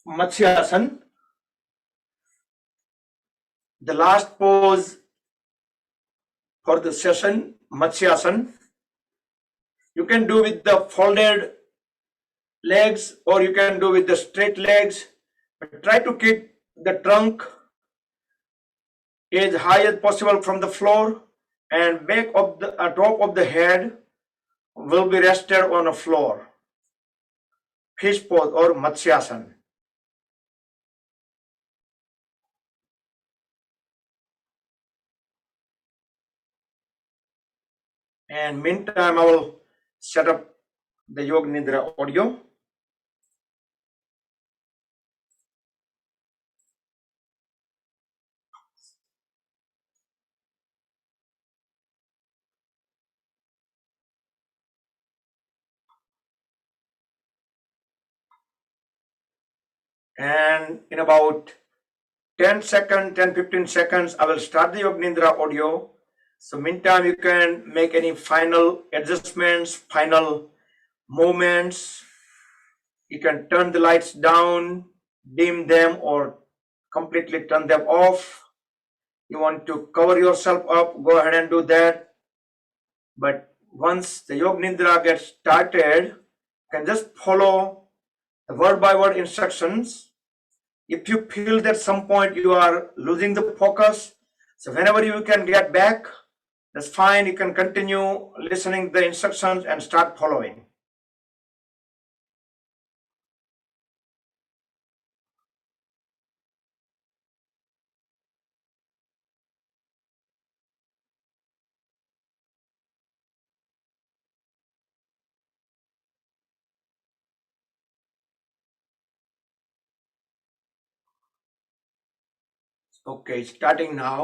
Matsuyasan. The last pose for the session, Matsuyasan. You can do with the folded legs or you can do with the straight legs, but try to keep the trunk as high as possible from the floor, and back of the top of the head will be rested on a floor. Fish pose or Matsuyasan. And meantime, I will set up the Yoga Nidra audio. And in about 10 seconds, 10-15 seconds, I will start the Yoga Nidra audio. So meantime, you can make any final adjustments, final movements. You can turn the lights down, dim them, or completely turn them off. You want to cover yourself up, go ahead and do that. But once the Yoga Nidra gets started, You can just follow the word by word instructions. If you feel that some point you are losing the focus, so whenever you can get back, that's fine. You can continue listening the instructions and start following. Okay, starting now.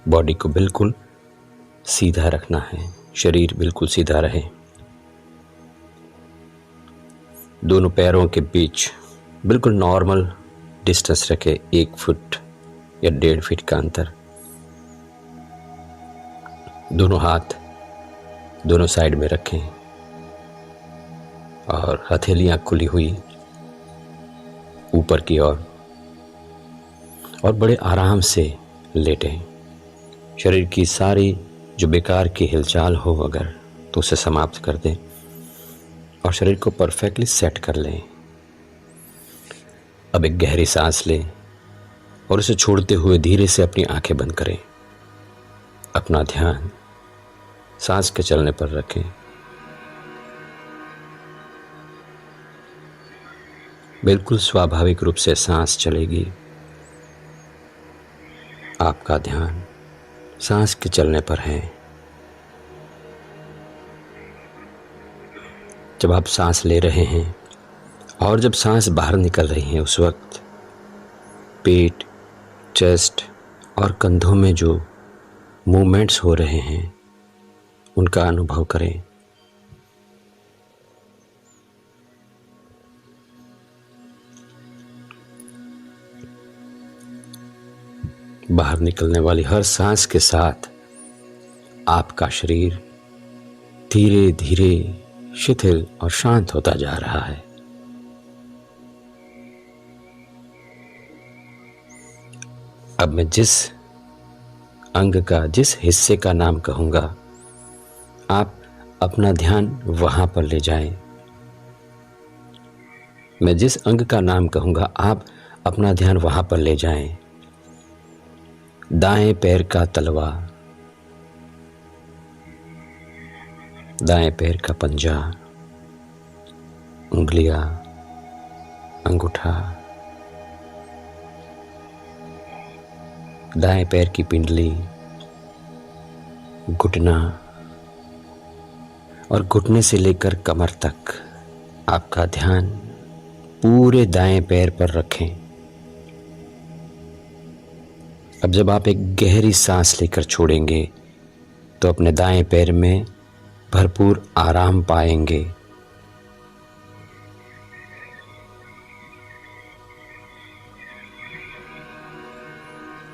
Body को बिल्कुल सीधा रखना है, शरीर बिल्कुल सीधा रहे। दोनों पैरों के बीच बिल्कुल नॉर्मल डिस्टेंस रखें, 1 फुट या 1.5 फीट का अंतर। दोनों हाथ दोनों साइड में रखें और हथेलियां खुली हुई ऊपर की ओर और बड़े आराम से लेटें। शरीर की सारी जो बेकार की हिलचाल हो अगर तो उसे समाप्त कर दें और शरीर को परफेक्टली सेट कर लें। अब एक गहरी सांस लें और उसे छोड़ते हुए धीरे से अपनी आंखें बंद करें। अपना ध्यान सांस के चलने पर रखें। बिल्कुल स्वाभाविक रूप से सांस चलेगी। आपका ध्यान सांस के चलने पर है। जब आप सांस ले रहे हैं और जब सांस बाहर निकल रही है उस वक्त पेट, चेस्ट और कंधों में जो मूवमेंट्स हो रहे हैं उनका अनुभव करें। बाहर निकलने वाली हर सांस के साथ आपका शरीर धीरे धीरे शिथिल और शांत होता जा रहा है। अब मैं जिस अंग का, जिस हिस्से का नाम कहूंगा, आप अपना ध्यान वहां पर ले जाएं। मैं जिस अंग का नाम कहूंगा आप अपना ध्यान वहां पर ले जाएं। दाएं पैर का तलवा, दाएं पैर का पंजा, उंगलियां, अंगूठा, दाएं पैर की पिंडली, घुटना और घुटने से लेकर कमर तक आपका ध्यान पूरे दाएं पैर पर रखें। अब जब आप एक गहरी सांस लेकर छोड़ेंगे तो अपने दाएं पैर में भरपूर आराम पाएंगे।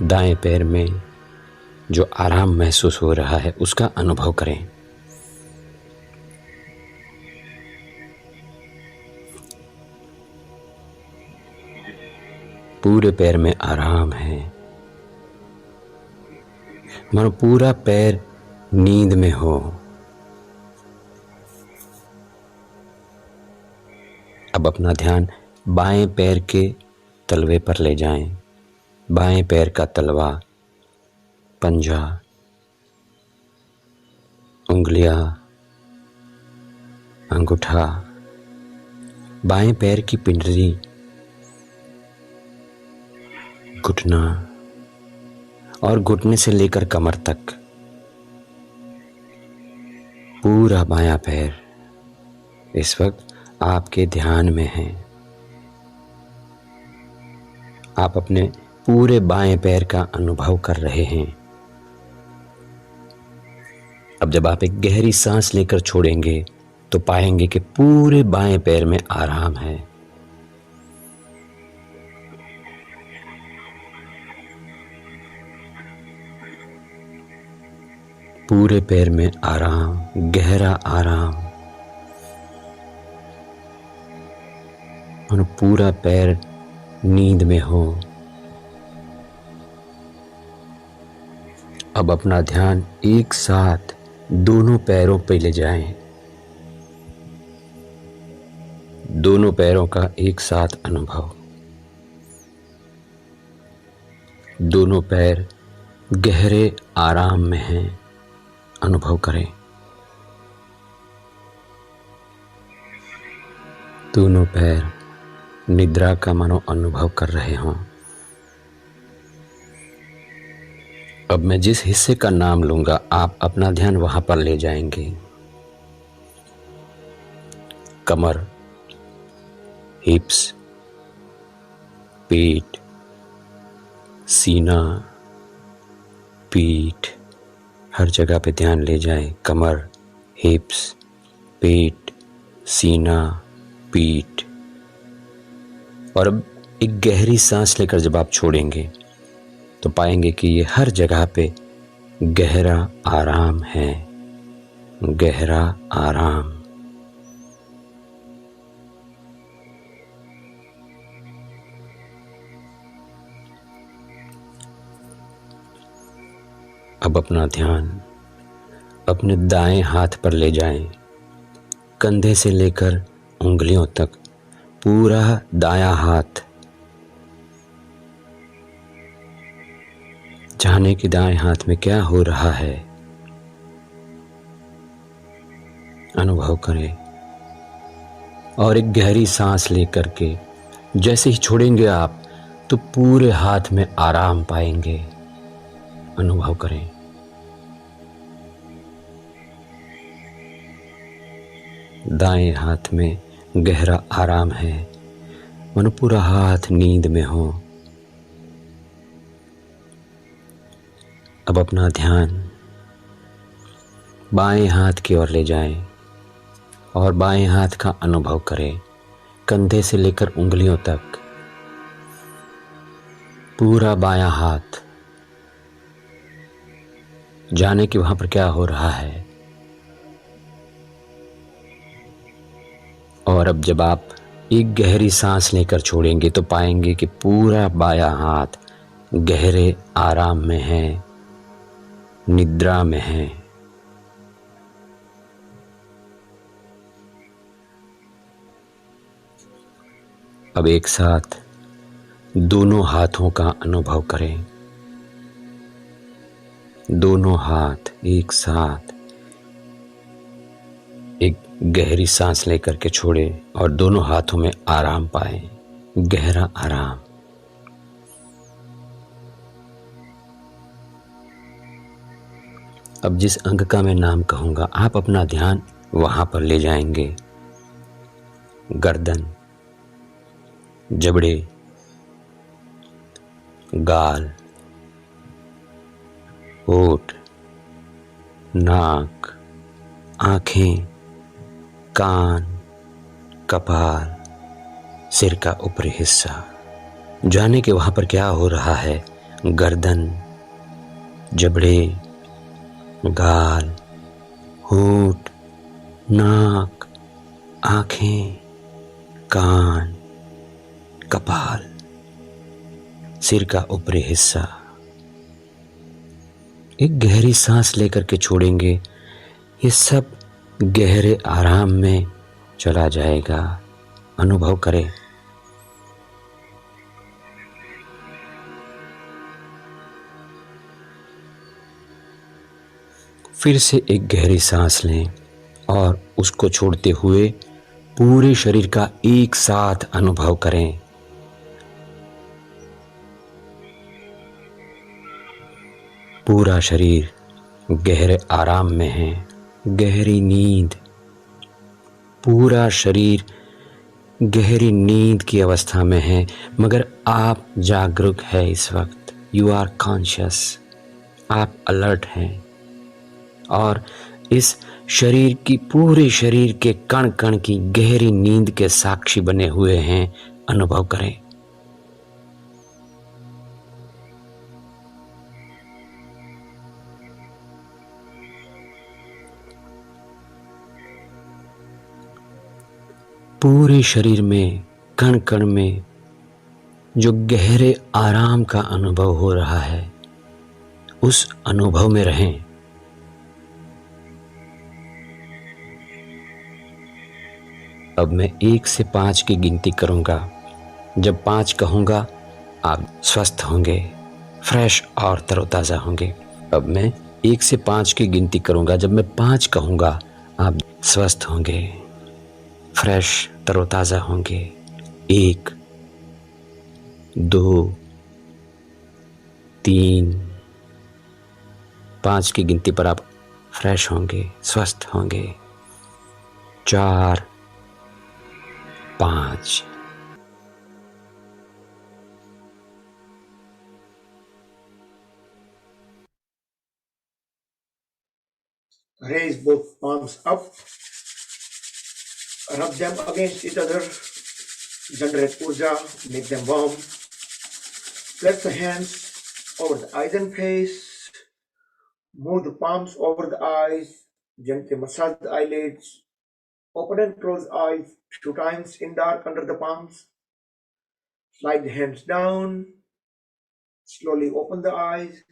दाएं पैर में जो आराम महसूस हो रहा है उसका अनुभव करें। पूरे पैर में आराम है, मानो पूरा पैर नींद में हो। अब अपना ध्यान बाएं पैर के तलवे पर ले जाएं। बाएं पैर का तलवा, पंजा, उंगलियां, अंगूठा, बाएं पैर की पिंडली, घुटना और घुटने से लेकर कमर तक पूरा बायां पैर इस वक्त आपके ध्यान में है। आप अपने पूरे बाएं पैर का अनुभव कर रहे हैं। अब जब आप एक गहरी सांस लेकर छोड़ेंगे तो पाएंगे कि पूरे बाएं पैर में आराम है। पूरे पैर में आराम, गहरा आराम। मानो पूरा पैर नींद में हो। अब अपना ध्यान एक साथ दोनों पैरों पे ले जाएं। दोनों पैरों का एक साथ अनुभव। दोनों पैर गहरे आराम में हैं, अनुभव करें। दोनों पैर निद्रा का मानो अनुभव कर रहे हों। अब मैं जिस हिस्से का नाम लूंगा आप अपना ध्यान वहां पर ले जाएंगे। कमर, हिप्स, पेट, सीना, पीठ, हर जगह पे ध्यान ले जाएं। कमर, हिप्स, पेट, सीना, पीठ। और अब एक गहरी सांस लेकर जब आप छोड़ेंगे तो पाएंगे कि ये हर जगह पे गहरा आराम है, गहरा आराम। अब अपना ध्यान अपने दाएं हाथ पर ले जाएं, कंधे से लेकर उंगलियों तक पूरा दायां हाथ। जाने कि दाएं हाथ में क्या हो रहा है, अनुभव करें। और एक गहरी सांस लेकर के जैसे ही छोड़ेंगे आप तो पूरे हाथ में आराम पाएंगे, अनुभव करें। दाएं हाथ में गहरा आराम है, मानो पूरा हाथ नींद में हो। अब अपना ध्यान बाएं हाथ की ओर ले जाएं और बाएं हाथ का अनुभव करें, कंधे से लेकर उंगलियों तक पूरा बायां हाथ। जाने कि वहां पर क्या हो रहा है। और अब जब आप एक गहरी सांस लेकर छोड़ेंगे तो पाएंगे कि पूरा बायां हाथ गहरे आराम में है, निद्रा में है। अब एक साथ दोनों हाथों का अनुभव करें। दोनों हाथ एक साथ एक गहरी सांस लेकर के छोड़े और दोनों हाथों में आराम पाएं, गहरा आराम। अब जिस अंग का मैं नाम कहूंगा आप अपना ध्यान वहां पर ले जाएंगे। गर्दन, जबड़े, गाल, होठ, नाक, आंखें, कान, कपाल, सिर का ऊपरी हिस्सा। जाने के वहां पर क्या हो रहा है। गर्दन, जबड़े, गाल, होठ, नाक, आंखें, कान, कपाल, सिर का ऊपरी हिस्सा। एक गहरी सांस लेकर के छोड़ेंगे, ये सब गहरे आराम में चला जाएगा, अनुभव करें। फिर से एक गहरी सांस लें और उसको छोड़ते हुए पूरे शरीर का एक साथ अनुभव करें। पूरा शरीर गहरे आराम में है, गहरी नींद। पूरा शरीर गहरी नींद की अवस्था में है, मगर आप जागरूक है इस वक्त। यू आर कॉन्शियस, आप अलर्ट हैं और इस शरीर की, पूरे शरीर के कण कण की गहरी नींद के साक्षी बने हुए हैं, अनुभव करें। पूरे शरीर में कण कण में जो गहरे आराम का अनुभव हो रहा है, उस अनुभव में रहें। अब मैं 1 से 5 की गिनती करूंगा। जब 5 कहूंगा आप स्वस्थ होंगे, फ्रेश और तरोताज़ा होंगे। अब मैं 1 से 5 की गिनती करूंगा। जब मैं 5 कहूंगा आप स्वस्थ होंगे, फ्रेश तरोताज़ा होंगे। 1, 2, 3, 5 की गिनती पर आप फ्रेश होंगे, स्वस्थ होंगे। 4, 5। Raise both palms up, rub them against each other, generate urja, make them warm. Press the hands over the eyes and face, move the palms over the eyes, gently massage the eyelids, open and close eyes 2 times in dark under the palms. Slide the hands down, slowly open the eyes,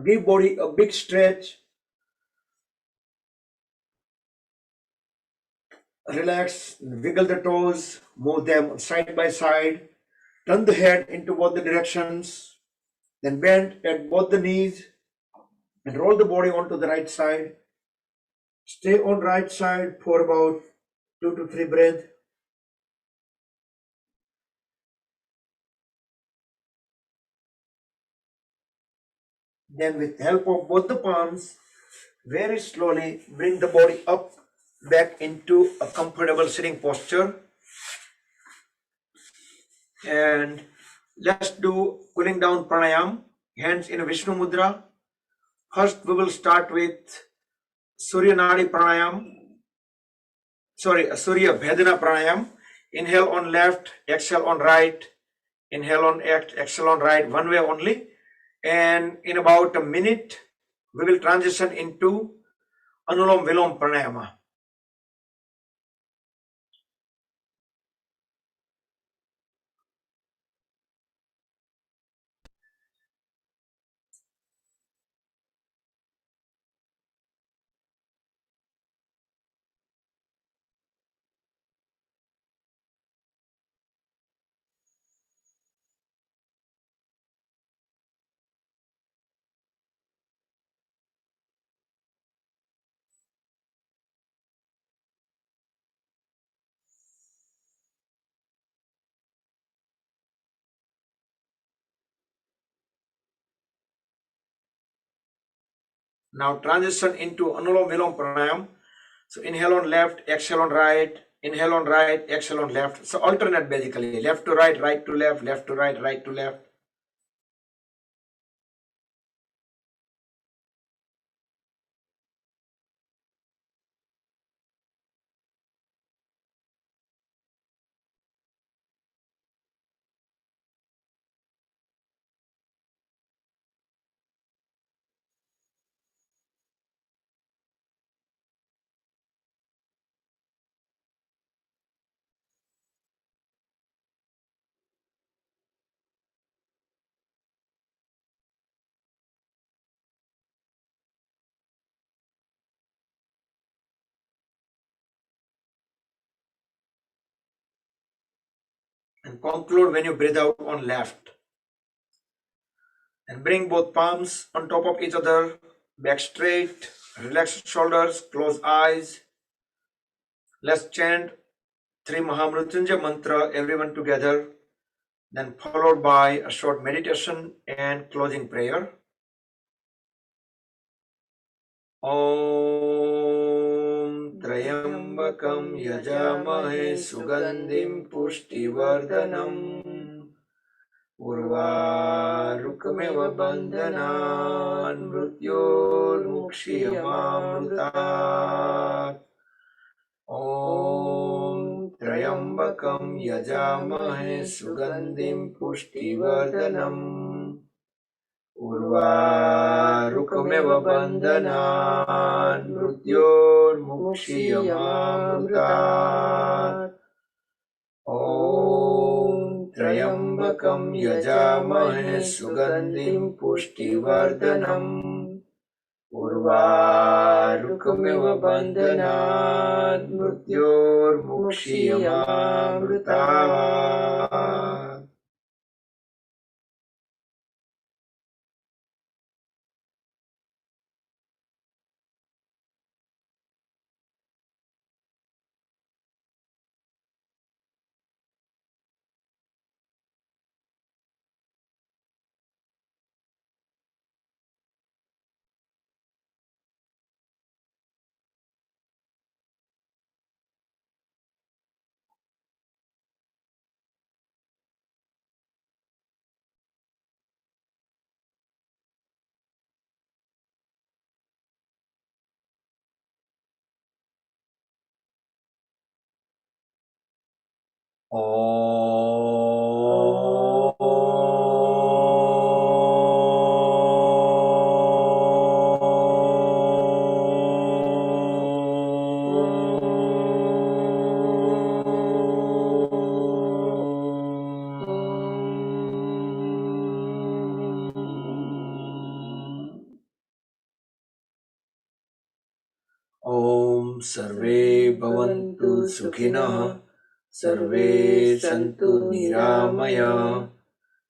give body a big stretch. Relax, wiggle the toes, move them side by side, turn the head into both the directions, then bend at both the knees and roll the body onto the right side. Stay on right side for about 2 to 3 breaths. Then with help of both the palms, very slowly bring the body up back into a comfortable sitting posture. And let's do cooling down pranayam, hands in Vishnu Mudra. First we will start with Surya Nadi Pranayam. Surya Vedna Pranayam. Inhale on left, exhale on right. Inhale on left, exhale on right, one way only. And in about a minute, we will transition into Anulom Vilom Pranayama. Now transition into Anulom Vilom Pranayam. So inhale on left, exhale on right, inhale on right, exhale on left. So alternate basically, left to right, right to left, left to right, right to left. And conclude when you breathe out on left. And bring both palms on top of each other, back straight, relax shoulders, close eyes. Let's chant 3 Mahamrutyunjaya mantra, everyone together, then followed by a short meditation and closing prayer. Om Trayambakam Yajamahe Sugandhim Pushtivardhanam Urvarukmeva Bandhanan Mrutyurmukshiyamamrutat. Om Trayambakam Yajamahe Sugandhim Pushtivardhanam Urvarukmeva Bandhanan Mrutyurmukshiyamamrutat. Om त्र्यम्बकं यजामहे सुगन्धिं पुष्टिवर्धनम् उर्वारुकमिव बन्धनात् मृत्योर्मुक्षीयमामृताः। ॐ सर्वे भवन्तु सुखिनः सर्वे सन्तु निरामया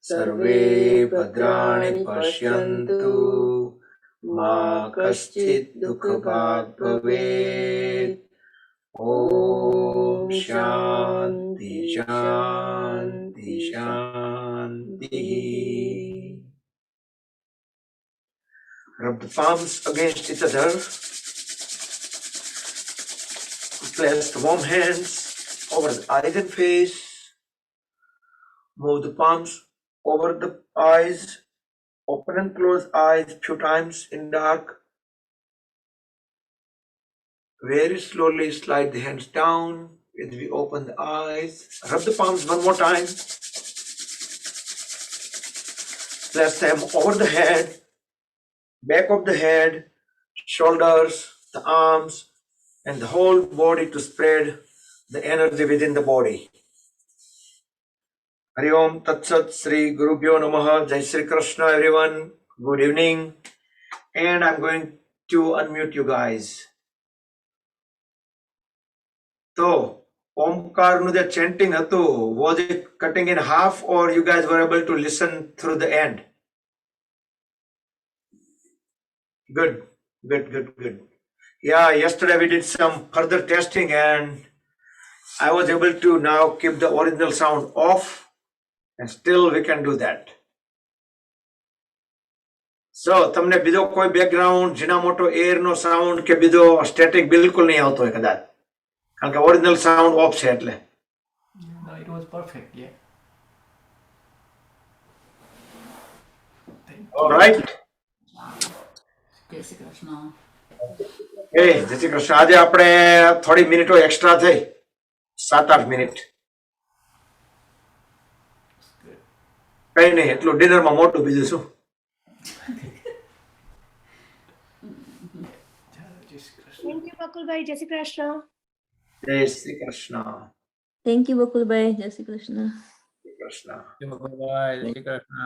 सर्वे भद्राणि पश्यन्तु मा कश्चित् दुःखभाग् भवेत्। ॐ शान्ति शान्ति शान्तिः। Rub the palms against each other. Place the warm hands over the eyes and face. Move the palms over the eyes. Open and close eyes few times in dark. Very slowly slide the hands down as we open the eyes. Rub the palms one more time. Place them over the head, back of the head, shoulders, the arms, and the whole body to spread the energy within the body. Hari Om Tat Sat Sri Gurubhyo Namaha. Jai Sri Krishna everyone. Good evening. And I'm going to unmute you guys. So, Omkar nu the chanting hatu, was it cutting in half or you guys were able to listen through the end? Good, good, good, good. Yeah, yesterday we did some further testing and I was able to now keep the original sound off and still we can do that. So, તમને બીજો કોઈ background જીના મોટો air નો sound કે બીજો static બિલકુલ નહીં આવતો હોય કદાચ કારણ કે ઓરિજિનલ સાઉન્ડ ઓફ છે એટલે. No, it was perfect, yeah. Alright. જય શ્રી કૃષ્ણ. એ જય શ્રી કૃષ્ણ. આજે આપણે થોડી મિનિટો એક્સ્ટ્રા થઈ 7-8 મિનિટ. કઈ નહીં એટલું ડિનરમાં મોટું બીજું શું. Thank you, Bakulbhai. Jai Shri Krishna. જય શ્રી કૃષ્ણ. Thank you Bakulbhai. જય શ્રી કૃષ્ણ. જય શ્રી કૃષ્ણ. જય શ્રી કૃષ્ણ.